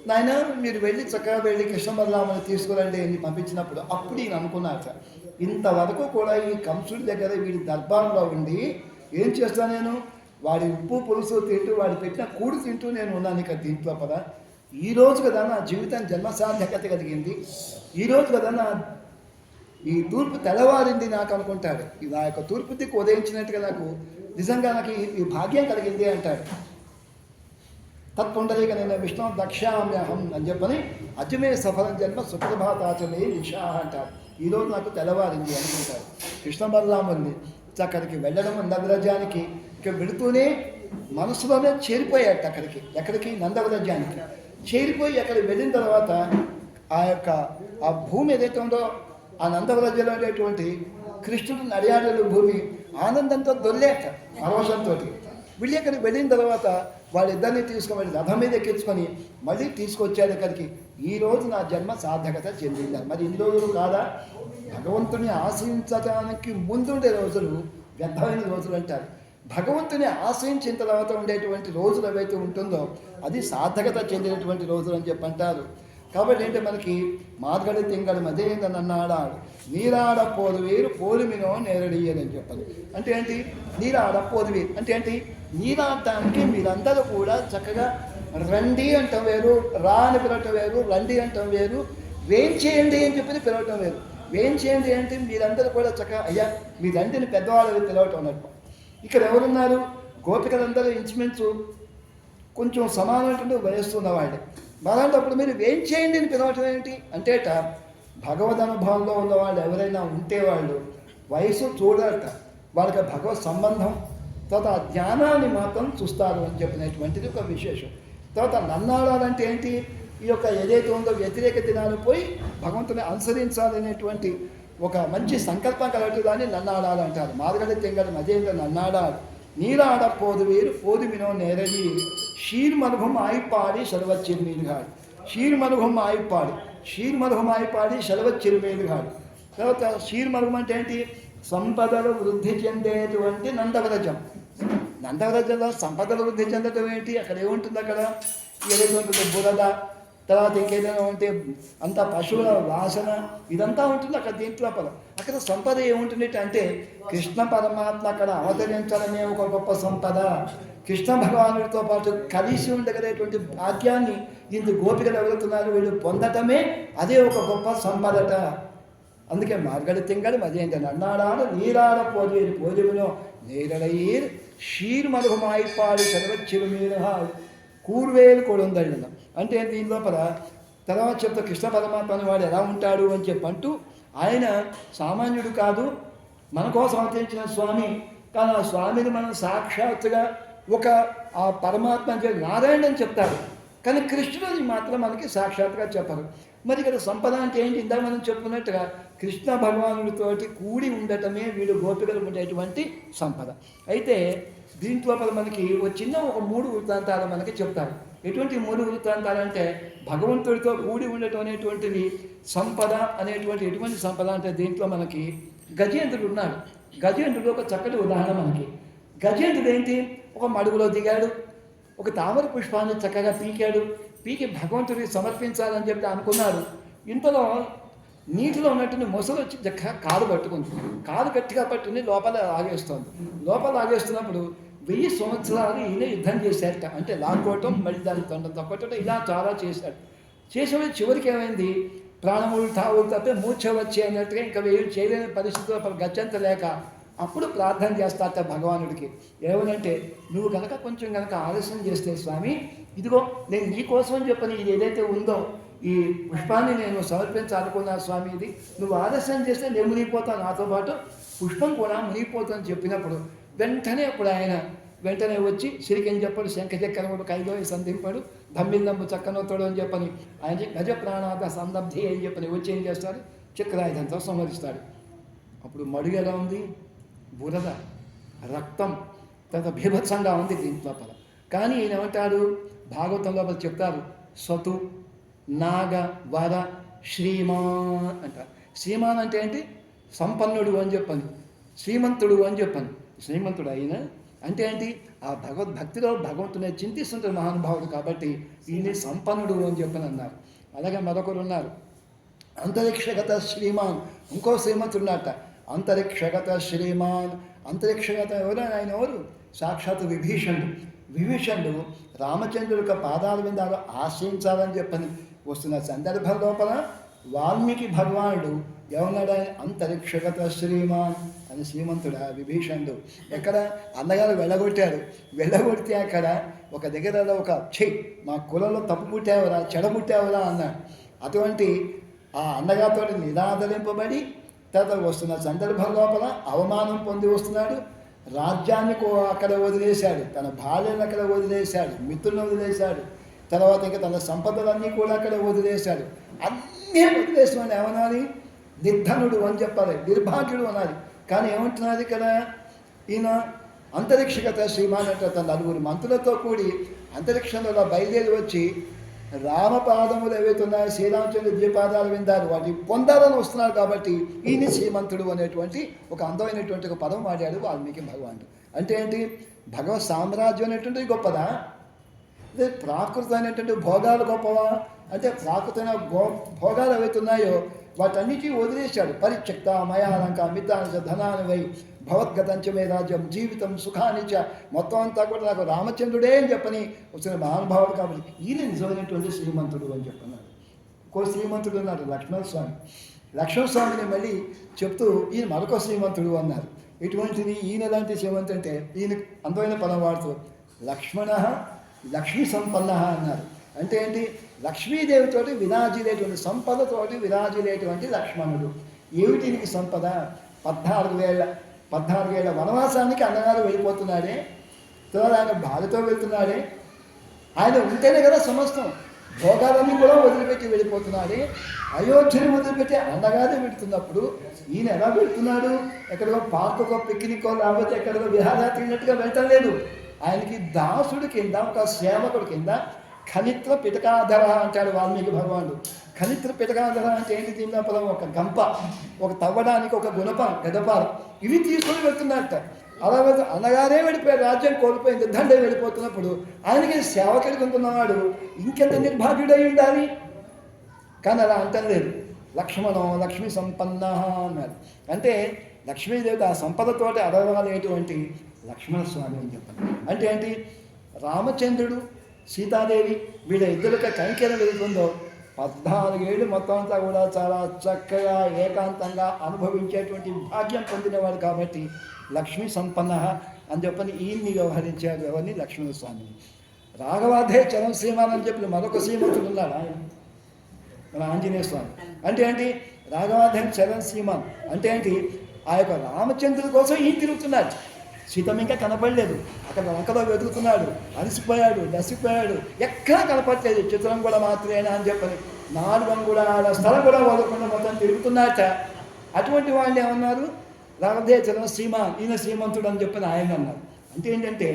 నాయన మీరు వెళ్ళి చక్కగా వెళ్ళి కృష్ణ బలరాముని తీసుకురండి అని పంపించినప్పుడు అప్పుడు ఈయన అనుకున్నారు సార్, ఇంతవరకు కూడా ఈ కంసుడి దగ్గర వీడి దర్బార్లో ఉండి ఏం చేస్తాను నేను, వాడి ఉప్పు పులుసు తింటూ వాడు పెట్టిన కూడు తింటూ నేను ఉన్నాను ఇక దీంట్లో పద. ఈరోజు కదా నా జీవితం జన్మసార్థకత కలిగింది, ఈరోజు కదా నా ఈ తూర్పు తెల్లవారింది నాకు అనుకుంటాడు. నా యొక్క తూర్పు దిక్కు ఉదయించినట్టుగా నాకు నిజంగా నాకు ఈ భాగ్యం కలిగింది అంటాడు. తత్పుండరీక నేను విష్ణు దక్షామ్యహం అని చెప్పని అజమే సఫలం జన్మ సుప్రభాతాచమే దిశా అంటారు. ఈరోజు నాకు తెల్లవారింది అనుకుంటారు. కృష్ణ బలరాముల్ని అక్కడికి వెళ్ళడం నందవ్రజానికి ఇక వెళుతూనే మనసులోనే చేరిపోయాడు అక్కడికి. ఎక్కడికి? నందవ్రజానికి చేరిపోయి అక్కడికి వెళ్ళిన తర్వాత ఆ భూమి ఏదైతే ఉందో ఆ నందవ్రజంలో ఉండేటువంటి కృష్ణుడు నడియాడలు భూమి ఆనందంతో దొల్లేట పరవశంతో. వీళ్ళు అక్కడికి వెళ్ళిన తర్వాత వాళ్ళిద్దరిని తీసుకుని రథం మీద ఎక్కించుకొని మళ్ళీ తీసుకొచ్చాడు ఇక్కడికి. ఈరోజు నా జన్మ సార్థకత చెందింది. మరి ఇన్ని రోజులు కాదా? భగవంతుని ఆశ్రయించడానికి ముందుండే రోజులు వ్యర్థమైన రోజులు అంటారు. భగవంతుని ఆశ్రయించిన తర్వాత ఉండేటువంటి రోజులు ఏవైతే ఉంటుందో అది సార్థకత చెందినటువంటి రోజులు అని చెప్పి అంటారు. కాబట్టి ఏంటి మనకి మార్గడి తింగడి మధ్యేందని అన్నాడాడు నీరాడ పోదువేరు పోలిమినో నేరడియని చెప్పాలి. అంటే ఏంటి? నీరాడ పోదువేరు అంటే ఏంటి? నీరాడటానికి మీరందరూ కూడా చక్కగా రండి అంటాం వేరు, రా అని పిలవటం వేరు, రండి అంటాం వేరు, వేయించేయండి అని చెప్పి పిలవటం వేరు. వేయించేయండి అంటే మీరందరూ కూడా చక్కగా అయ్యా మీ రండిని పెద్దవాళ్ళని పిలవటం అన్నట్టు. ఇక్కడ ఎవరున్నారు? గోపికలందరూ ఇంచుమించు కొంచెం సమానమైనటువంటి వయస్సున్న వాళ్ళే. అలాంటప్పుడు మీరు వేయించేయండి అని పిలవటం ఏంటి అంటేట భగవద్ అనుభవంలో ఉన్న వాళ్ళు ఎవరైనా ఉంటే వాళ్ళు వయసు చూడట, వాళ్ళకి భగవత్ సంబంధం తర్వాత ఆ జ్ఞానాన్ని మాత్రం చూస్తారు అని చెప్పినటువంటిది ఒక విశేషం. తర్వాత నన్నాడాలంటే ఏంటి? ఈ యొక్క ఏదైతే ఉందో వ్యతిరేక దినాలు పోయి భగవంతుని అనుసరించాలనేటువంటి ఒక మంచి సంకల్పం కలగటాన్ని నన్నాడాలంటారు. మార్గడి తెంగడి మధ్యేంద్ర నన్నాడాడు నీరాడ పోదువేరు పోదుమినో నేరడి ஷீர்மருகம் ஆய்ப்பாடி செல்வச் சிறுமீதுகாடு. ஷீர்మరుగం ఆయిపాడి, క్షీర్మరుగం ఆయిపాడి సెలవత్ చిరుమేలుగాడు. తర్వాత క్షీర్మరుగం అంటే ఏంటి? సంపదలు వృద్ధి చెందేటువంటి నందవ్రజం. నందవ్రజంలో సంపదలు వృద్ధి చెందడం ఏంటి? అక్కడ ఏముంటుంది? అక్కడ ఏదైతే ఉంటుంది బురద, తర్వాత ఇంకేదైనా ఉంటే అంత పశువుల వాసన ఇదంతా ఉంటుంది అక్కడ. దీంట్లో అక్కడ సంపద ఏముంటుంది అంటే కృష్ణ పరమాత్మ అక్కడ అవతరించడమే ఒక గొప్ప సంపద. కృష్ణ భగవానుడితో పాటు కలిసి ఉండగలిగేటువంటి భాగ్యాన్ని ఇందు గోపికలు ఎవరుతున్నారు వీళ్ళు పొందటమే అదే ఒక గొప్ప సంపదట. అందుకే మార్గడి తింగడి మదేంటి నన్నాడాడు నీరాడ పోదేరు పోదువునో నేరడయ్యేరు క్షీర్మరుగమాయిపాడు సెలవచ్చిరు మీరు కూర్వేలు కొడుందళ్ళ. అంటే దీని లోపల తర్వాత చెప్తా కృష్ణ పరమాత్మ వాడు ఎలా ఉంటాడు అని చెప్పంటూ ఆయన సామాన్యుడు కాదు, మన కోసం అవతరించిన స్వామి. కానీ ఆ స్వామిని మనం సాక్షాత్తుగా ఒక ఆ పరమాత్మ అని చెప్పి నారాయణ అని చెప్తారు, కానీ కృష్ణుడిని మాత్రం మనకి సాక్షాత్తుగా చెప్పరు. మరి ఇక్కడ సంపద అంటే ఏంటి? ఇందాక మనం చెప్పుకున్నట్టుగా కృష్ణ భగవానుడితోటి కూడి ఉండటమే వీడు గోపికలు ఉండేటువంటి సంపద. అయితే దీంట్లో మనకి ఒక 3 వృత్తాంతాలు మనకి చెప్తారు. ఎటువంటి 3 వృత్తాంతాలు అంటే భగవంతుడితో కూడి ఉండటం అనేటువంటిది సంపద అనేటువంటి ఎటువంటి సంపద అంటే దీంట్లో మనకి గజేంద్రుడు ఉన్నాడు. గజేంద్రుడు ఒక చక్కటి ఉదాహరణ మనకి. గజేంద్రుడు ఏంటి? ఒక మడుగులో దిగాడు, ఒక తామర పుష్పాన్ని చక్కగా పీకి భగవంతుడికి సమర్పించాలని చెప్పి అనుకున్నాడు. ఇంతలో నీటిలో ఉన్నటువంటి మొసలు వచ్చి కాలు పట్టుకుంది. కాలు గట్టిగా పట్టుకుని లోపల ఆగేస్తున్నప్పుడు 1000 సంవత్సరాలు ఈయన యుద్ధం చేశారట. అంటే లాక్కోవటం, మళ్ళీ దాన్ని తొక్కటం, ఇలా చాలా చేశాడు. చేసేవాడు చివరికి ఏమైంది? ప్రాణములు తావులు తప్పే మూర్ఛ వచ్చి అన్నట్టుగా ఇంకా ఏం చేయలేని పరిస్థితుల్లో గచ్చంత లేక అప్పుడు ప్రార్థన చేస్తారట భగవానుడికి. ఏమనంటే నువ్వు కనుక కొంచెం కనుక ఆలస్యం చేస్తే స్వామి, ఇదిగో నేను నీ కోసం అని చెప్పని ఇది ఏదైతే ఉందో ఈ పుష్పాన్ని నేను సమర్పించాలనుకున్నా స్వామి, ఇది నువ్వు ఆలస్యం చేస్తే నేను మునిగిపోతాను, నాతో పాటు పుష్పం కూడా మునిగిపోతాను చెప్పినప్పుడు అప్పుడు ఆయన వెంటనే వచ్చి సిరికని చెప్పాడు, శంఖచక్రముడు కైలో సంధింపాడు, ధమ్మిల్లంబు చక్కనొత్తాడు అని చెప్పని ఆయన గజ ప్రాణాద సందబ్ధి అని చెప్పని వచ్చి ఏం చేస్తాడు? చక్రాయుధంతో సంహరిస్తాడు. అప్పుడు మడుగు ఎలా ఉంది? బురద, రక్తం, తర్వాత బీభత్సంగా ఉంది దీంట్లో లోపల. కానీ ఈయన ఏమంటాడు? భాగవతం లోపల చెప్తారు సతు నాగ వర శ్రీమాన్ అంటారు. శ్రీమాన్ అంటే ఏంటి? సంపన్నుడు అని చెప్పని, శ్రీమంతుడు అని చెప్పని. శ్రీమంతుడు అయినా అంటే ఏంటి? ఆ భగవద్భక్తిలో భగవంతుని చింతిస్తుంటారు మహానుభావుడు కాబట్టి ఈయన సంపన్నుడు అని చెప్పని అన్నారు. అలాగే మరొకరు ఉన్నారు అంతరిక్షగత శ్రీమాన్, ఇంకో శ్రీమంతుడున్నట్ట. అంతరిక్షగత శ్రీమాన్, అంతరిక్షగత ఎవరైనా ఆయన ఎవరు? సాక్షాత్ విభీషణుడు రామచంద్రుడి యొక్క పాదాల మీద ఆశ్రయించాలని చెప్పని వస్తున్న సందర్భం లోపల వాల్మీకి భగవానుడు ఏమన్నాడు? అంతరిక్షగత శ్రీమాన్ అని శ్రీమంతుడా విభీషణుడు. ఎక్కడ? అన్నగారు వెళ్ళగొట్టాడు. వెళ్ళగొడితే అక్కడ ఒక దగ్గర ఒక మా కులంలో తప్పు పుట్టావురా, చెడబుట్టావురా అన్నాడు. అటువంటి ఆ అన్నగారితో నిరాదరింపబడి తర్వాత వస్తున్న సందర్భం లోపల అవమానం పొంది వస్తున్నాడు. రాజ్యాన్ని అక్కడ వదిలేశాడు, తన భార్యను అక్కడ వదిలేశాడు, మిత్రులను వదిలేశాడు, తర్వాత ఇంకా తన సంపదలన్నీ కూడా అక్కడ వదిలేశాడు. అన్నీ వదిలేసినాడు. ఏమనాలి? నిర్ధనుడు అని చెప్పాలి, నిర్భాగ్యుడు అనాలి. కానీ ఏమంటున్నది ఇక్కడ ఈయన అంతరిక్షగత శ్రీమాన్ అంటే తన నలుగురు మంత్రులతో కూడి అంతరిక్షంలో బయలుదేరి వచ్చి రామపాదములు ఏవైతున్నాయో శ్రీరామచంద్ర ద్వీపాదాలు విందారు వాటిని పొందాలని వస్తున్నారు. కాబట్టి ఈయన శ్రీమంతుడు అనేటువంటి ఒక అందమైనటువంటి ఒక పదం వాడాడు వాల్మీకి భగవానుడు. అంటే ఏంటి? భగవత్ సామ్రాజ్యం అనేటువంటిది గొప్పదా? అదే ప్రాకృతం అనేటువంటి భోగాలు గొప్పవా అంటే ప్రాకృతమైన భోగాలు ఏవైతున్నాయో వాటన్నిటి వదిలేశాడు. పరిత్యక్త మయాలంక మితాంశ ధనాన్ని వై భవద్గతంచమే రాజ్యం జీవితం సుఖానిచ మొత్తం అంతా కూడా నాకు రామచంద్రుడే అని చెప్పని వచ్చిన మహానుభావుడు. కాబట్టి ఈయన నిజమైనటువంటి శ్రీమంతుడు అని చెప్పన్నాడు. ఇంకో శ్రీమంతుడు అన్నాడు లక్ష్మణస్వామి. లక్ష్మణస్వామిని మళ్ళీ చెప్తూ ఈయన మరొక శ్రీమంతుడు అన్నారు. ఎటువంటిది ఈయన ఎలాంటి శ్రీమంతుడు అంటే ఈయన అందమైన పదం వాడుతూ లక్ష్మణ లక్ష్మీ సంపన్న అన్నారు. అంటే ఏంటి? లక్ష్మీదేవితోటి విరాజిలేటువంటి సంపదతోటి విరాజిలేటువంటి లక్ష్మణుడు. ఏమిటి నీకు సంపద? 14 ఏళ్ల వనవాసానికి అన్నగారు వెళ్ళిపోతున్నాడే, తర్వాత ఆయన బాధతో వెళ్తున్నాడే, ఆయన ఉంటేనే కదా సమస్తం. భోగాలన్నీ కూడా వదిలిపెట్టి వెళ్ళిపోతున్నాడే, అయోధ్యని వదిలిపెట్టి అన్నగారే పెడుతున్నప్పుడు ఈయన ఎలా పెడుతున్నాడు? ఎక్కడికో పార్కుకో పిక్నికో లేకపోతే ఎక్కడికో విహారయాత్రినట్టుగా వెళ్ళటం లేదు. ఆయనకి దాసుడి కింద ఒక సేవకుడి కింద ఖనిత్ర పిటకాధర అంటాడు వాల్మీకి భగవానుడు. ఖనిత్ర పిటకాధర అంటే ఏంటి? దీనిలో పదం ఒక గంప, ఒక తవ్వడానికి ఒక గుణపం, గదపాలు ఇవి తీసుకొని వెళ్తున్నట్ట. అలాగే అన్నగారే వెళ్ళిపోయాడు, రాజ్యం కోల్పోయింది, దండే వెళ్ళిపోతున్నప్పుడు ఆయనకి సేవకుడికి ఉంటున్నవాడు ఇంకెంత నిర్భాగ్యుడై ఉండాలి. కానీ అలా అంటలేదు. లక్ష్మణం లక్ష్మీ సంపన్న అన్నారు. అంటే లక్ష్మీదేవి ఆ సంపదతోటి అడగాలేటువంటి లక్ష్మణస్వామి అని చెప్పారు. అంటే ఏంటి? రామచంద్రుడు సీతాదేవి వీళ్ళ ఇద్దరికి కైంకర్యం వెళ్తుందో 14 ఏళ్ళు మొత్తం అంతా కూడా చాలా చక్కగా ఏకాంతంగా అనుభవించేటువంటి భాగ్యం పొందినవాడు. కాబట్టి లక్ష్మీ సంపన్న అని చెప్పని ఈయన్ని వ్యవహరించారు. ఎవరిని? లక్ష్మణస్వామిని. రాఘవాధే చరం శ్రీమాన్ అని చెప్పి మరొక శ్రీమంతుడు ఉన్నాడు ఆయన, మన ఆంజనేయ స్వామి. అంటే ఏంటి? రాఘవాధే చరణ్ శ్రీమాన్ అంటే ఏంటి? ఆ యొక్క రామచంద్రుడి కోసం ఈయన తిరుగుతున్నాడు. సీతమ్మ ఇంకా కనపడలేదు, అక్కడ లంకలో వెతుకుతున్నాడు, అలసిపోయాడు, నసిపోయాడు, ఎక్కడా కనపడలేదు. చిత్రం కూడా మాత్రమేనా అని చెప్పని 4 అంగుళాల స్థలం కూడా వదలకుండా మొత్తం తిరుగుతున్నాట. అటువంటి వాళ్ళు ఏమన్నారు? రామదేచరం శ్రీమాన్, ఈయన శ్రీమంతుడు అని చెప్పని ఆయన అన్నారు. అంటే ఏంటంటే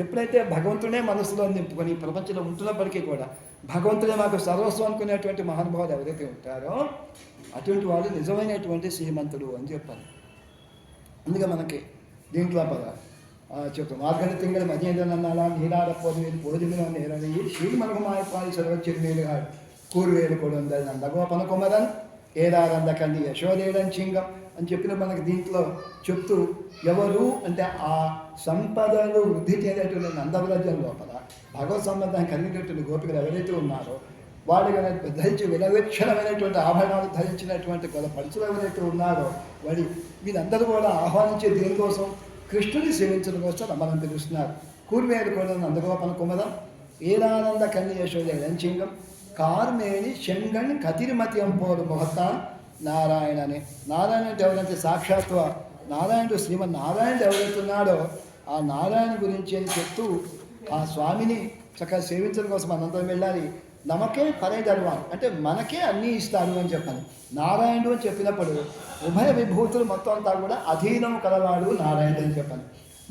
ఎప్పుడైతే భగవంతుడే మనసులో నింపుకొని ప్రపంచంలో ఉంటున్నప్పటికీ కూడా భగవంతుడే మాకు సర్వస్వం అనుకునేటువంటి మహానుభావులు ఎవరైతే ఉంటారో అటువంటి వాళ్ళు నిజమైనటువంటి శ్రీమంతుడు అని చెప్పారు. అందుకే మనకి దీంట్లో పద చెప్తాం. మార్గడి తింగడి మధ్యేంద్రనన్నాలా నీరాడపోదు వీళ్ళు భోజనం నేరని శ్రీలు మనకు మాయపాలి సెలవచ్చిరుగాడు కూరువేలు కూడా ఉందని నందగోపన కుమరన్ ఏదారందకండి యశోదేడని చింగం అని చెప్పిన మనకి దీంట్లో చెప్తూ ఎవరు అంటే ఆ సంపదలు వృద్ధి చెందేటువంటి నందవ్రజం లోపల భగవత్ సంబంధాన్ని కలిగినటువంటి గోపికలు ఎవరైతే ఉన్నారో వాళ్ళు ధరించి విలక్షణమైనటువంటి ఆభరణాలు ధరించినటువంటి గల పరుచులు ఎవరైతే ఉన్నారో వీళ్ళందరూ కూడా ఆహ్వానించే దేనికోసం? కృష్ణుని సేవించడం కోసం మనం పిలుస్తున్నారు. కూర్మేరు కూడా నందగోపన కుమరం ఏదానంద కన్య యశోద ఇళంచింగం కార్మేని శంగణ్ కతిరిమతి అంపోరు మొహత్తాన్ నారాయణ అని. నారాయణ అంటే ఎవరంటే సాక్షాత్వ నారాయణుడు శ్రీమన్నారాయణుడు ఎవరైతే ఉన్నాడో ఆ నారాయణ గురించి అని చెప్తూ ఆ స్వామిని చక్కగా సేవించడం కోసం మనందరం వెళ్ళాలి. నమకే పరే ధర్వాన్ అంటే మనకే అన్నీ ఇస్తాడు అని చెప్పాలి. నారాయణుడు అని చెప్పినప్పుడు ఉభయ విభూతులు మొత్తం అంతా కూడా అధీనం కలవాడు నారాయణుడు అని చెప్పాలి.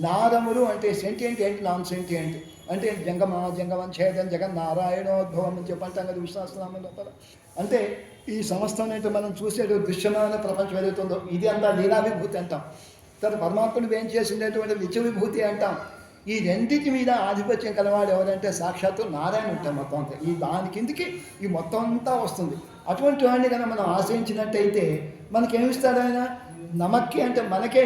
నారములు అంటే సెంటియంట్ ఏంటి? నాన్ సెంటియంట్ అంటే జంగమం ఛేదం జగన్ నారాయణోద్భవం అని చెప్పంటాం కదా విశ్వాసనామం లోపల. అంటే ఈ సమస్తం ఏంటో మనం చూసే దృశ్యమైన ప్రపంచం ఏదైతుందో ఇది అంతా లీలావిభూతి అంటాం. తర్వాత పరమాత్ముడు ఏం చేసిండేటువంటి నిత్య విభూతి అంటాం. ఈ రెండింటి మీద ఆధిపత్యం కలవాడు ఎవరంటే సాక్షాత్తు నారాయణ ఉంటాం. మొత్తం అంతా ఈ దాని కిందికి ఈ మొత్తం అంతా వస్తుంది. అటువంటి వాడిని కనుక మనం ఆశ్రయించినట్టయితే మనకేమిస్తాడు ఆయన? నమక్కి అంటే మనకే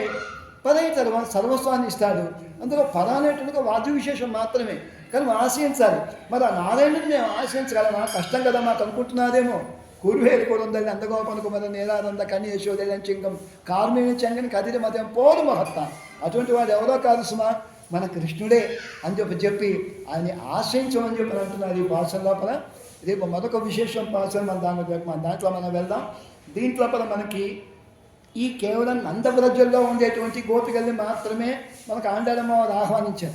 పదై తర్వాత సర్వస్వాన్ని ఇస్తాడు. అందులో పద అనేటువంటి వాద్య విశేషం మాత్రమే, కానీ మనం ఆశ్రయించాలి. మరి ఆ నారాయణుని మేము ఆశ్రయించగలమా? కష్టం కదా మాకు అనుకుంటున్నారేమో. కూర్వేరు కూడా ఉందని అందగోపనకు మన నేరానంద కన్య యశోదయం చింగం కార్మేణ చెంగని కదిరి మతం పోలు మహత్త. అటువంటి వాడు ఎవరో కాదు సుమా, మన కృష్ణుడే అని చెప్పి ఆయన్ని ఆశ్రయించమని చెప్పి అంటున్నారు ఈ పాఠశాల లోపల. రేపు మరొక విశేషం పాఠశాల మన దాంట్లో మనం వెళ్దాం. దీంట్లో మనకి ఈ కేవలం నందవ్రజంలో ఉండేటువంటి గోపికల్ని మాత్రమే మనకు ఆండారమ్మ వారు ఆహ్వానించారు.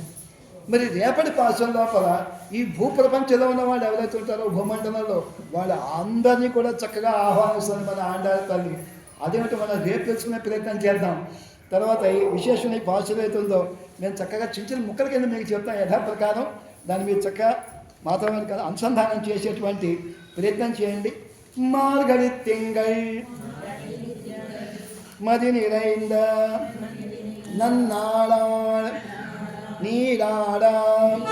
మరి రేపటి పాఠశాల లోపల ఈ భూప్రపంచంలో ఉన్న వాళ్ళు ఎవరైతే ఉంటారో భూమండలంలో వాళ్ళ అందరినీ కూడా చక్కగా ఆహ్వానిస్తుంది మన ఆండార తల్లి. అదేమిటో మనం రేపు తెలుసుకునే ప్రయత్నం చేద్దాం. తర్వాత ఈ విశేషమైన ఈ పాఠశాల అయితే ఉందో నేను చక్కగా చిన్న చిన్న ముక్కల కింద మీకు చెప్తాను యథాప్రకారం. దాన్ని మీరు చక్కగా మాత్రమే కదా అనుసంధానం చేసేటువంటి ప్రయత్నం చేయండి. మార్గళి తింగళ్ மதி நிறைந்த நன்னாளாள் நீராடாம்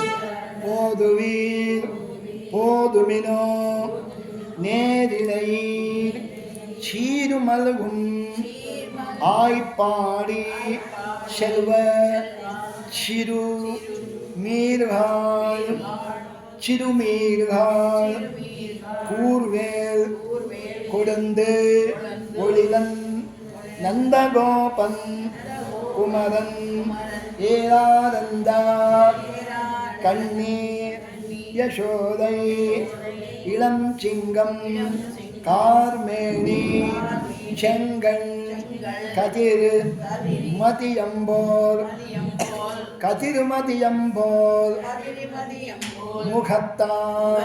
போதுவீர் போதுமினோ நேரிழையீர் சீருமல்கும் ஆய்ப்பாடி செல்வ சிறு மீர்காள் சிறுமீர்காள் கூர்வேல் கொடுந்து ஒளிலன் நந்தகோபன் குமரன் ஏரானந்தா கண்ணீர் யசோதை இளம் சிங்கம் கார்மேனி செங்கண் கதிர் மதியம்போர் கதிர்மதியம்போர் முகத்தான்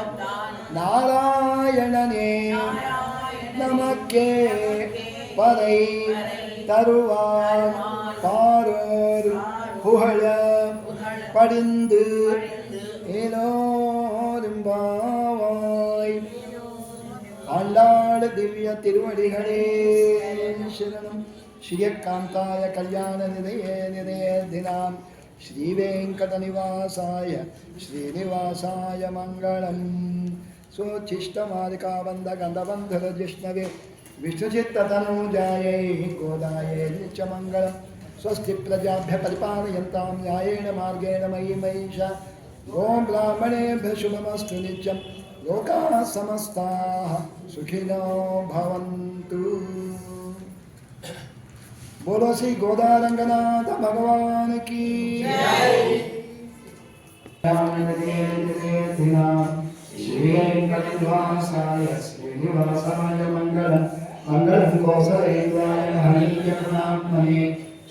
நாராயணனே நமக்கே பறை தருவார் பாரோர் புகழ படிந்து ஏலோரும்பாவாய். ஆண்டாள் திவ்ய திருவடிகளே சரணம். ஸ்ரீயக்காந்தாய கல்யாண நிதயே நிதயே தினாம் ஸ்ரீவேங்கடநிவாசாய ஸ்ரீனிவாசாய மங்களம். स्वोच्छिष्टमालिकाबन्ध गन्धबन्धर जिष्णवे विष्णुचित्ततनूजायै गोदायै नित्यमङ्गलं. स्वस्ति प्रजाभ्य परिपालयन्तां न्यायेन मार्गेण मयि महीषा. ॐ ब्राह्मणेभ्यः शुभमस्तु नित्यं. लोकाः समस्ताः सुखिनो भवन्तु. बोलो श्री गोदारंगनाथ भगवान की जय. श्रीवेंकटनिवासाय श्रीनिवासाय मंगलम. मंगलम कौसलेन्द्राय हरिचक्रनात्मने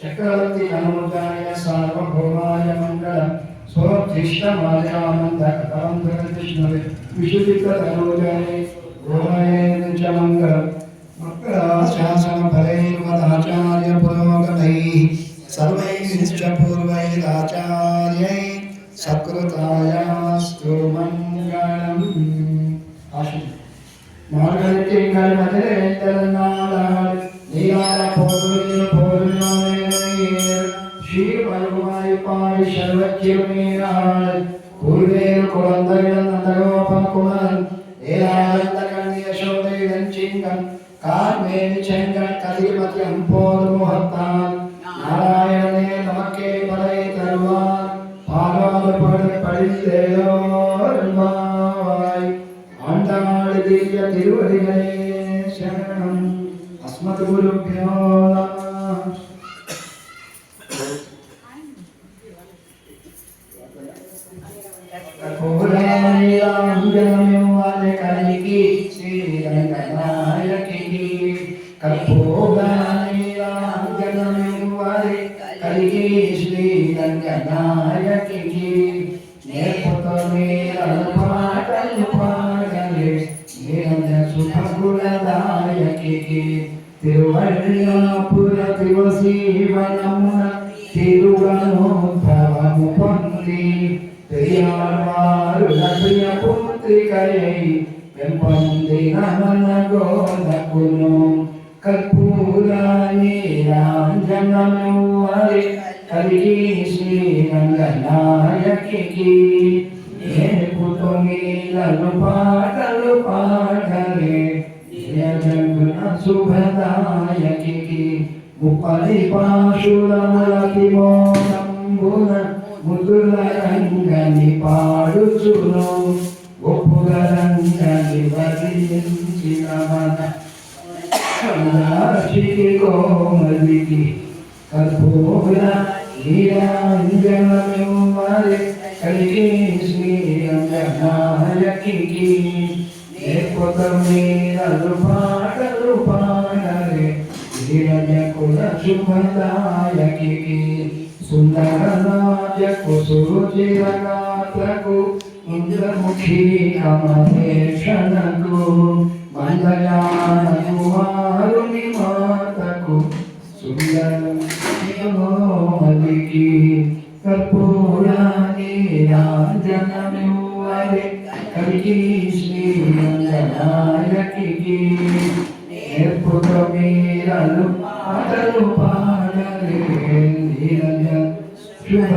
चक्रवर्ती अनुजाय सार्वभौमाय मंगलम. स्वोच्छिष्टमालिकामन्धकबन्धरजिष्णवे विशुद्धितनुजाय गोमये च मंगलम. शासनफलैर्मदाचार्य पुरोगमैः सर्वैश्च पूर्वैराचार्यैः सत्कृतायास्तु मङ्गलम्. मार्गतिङ्गल मधुरेन्द्रनाडाळ್ ನೀರಾಳ ಪೋರುಣಿಯರ್ ಶ್ರೀಮಲ್ಗುಮಾಯಿ ಪಾಡಿ ಶರ್ವಚ್ಚಿರುನೀರಾಳ್ ಪೂರ್ವೇರು ಕುಳಂದೈಳ ನಂದಗೋಪಕುಮಾರ್ ಏರಾಳಂದ ಕಣ್ಣಿಯ ಶೋಧೈಳಂ ಚಿಂಗಂ கார்மேனி செங்கண் கதிர்மதி அம்போது முகத்தான் நாராயணனே நமக்கே படை தருவான் பாராத படை படித்தேயோருவாய். ஆண்டாள் திவ்ய திருவடிகளே சரணம். அஸ்மத் குருப்யோ நமः. கற்பூராணிராஞ்சனமிவாலே கலிகி ஸ்ரீரங்கநாயகி. కర్పూరాణిరాంజనమివ్వరి కలిగి శ్రీరంగనాయకి. నేర్పుతో మీరను పాటలు పాడలే నిరంజ సుఖగుణదాయకి. తిరువళ్ళాపుర తిరువసీవనమున తిరుగనోద్భవము పొంది పెరియాళ్వారు ప్రియ పుత్రికయై పెంపొందిన మన గోదకును. కర్పూరాణిరాంజనమివ్వరి కలిగి శ్రీరంగనాయకి. నేర్పుతో మీరను పాటలు పాడలే నిరంజన శుభదాయకి. ముప్పది పాశురములకి మోనంబున ముదుల రంగని పాడుచును. గొప్పుల రంగని వరించిన మన కోమలికి. కర్పూర నీరాంజనమివ్వరే కలిగి శ్రీ అంజనాయకి నేర్పుత మీరలు పాటలు పాడరే ధీరజకుల శుభదాయకి సుందర నాజకు సురుచిరగాత్రకు ఇంద్రముఖి అమరేషణకు మందయాన కుమారుని మాతకు సుందరమలికి కర్పూరాని రాంజనమివ్వరే కలిగి శ్రీ అంజనాయకి నేర్పుత మీరలు పాటలు పాడరే ధీరజ శుభ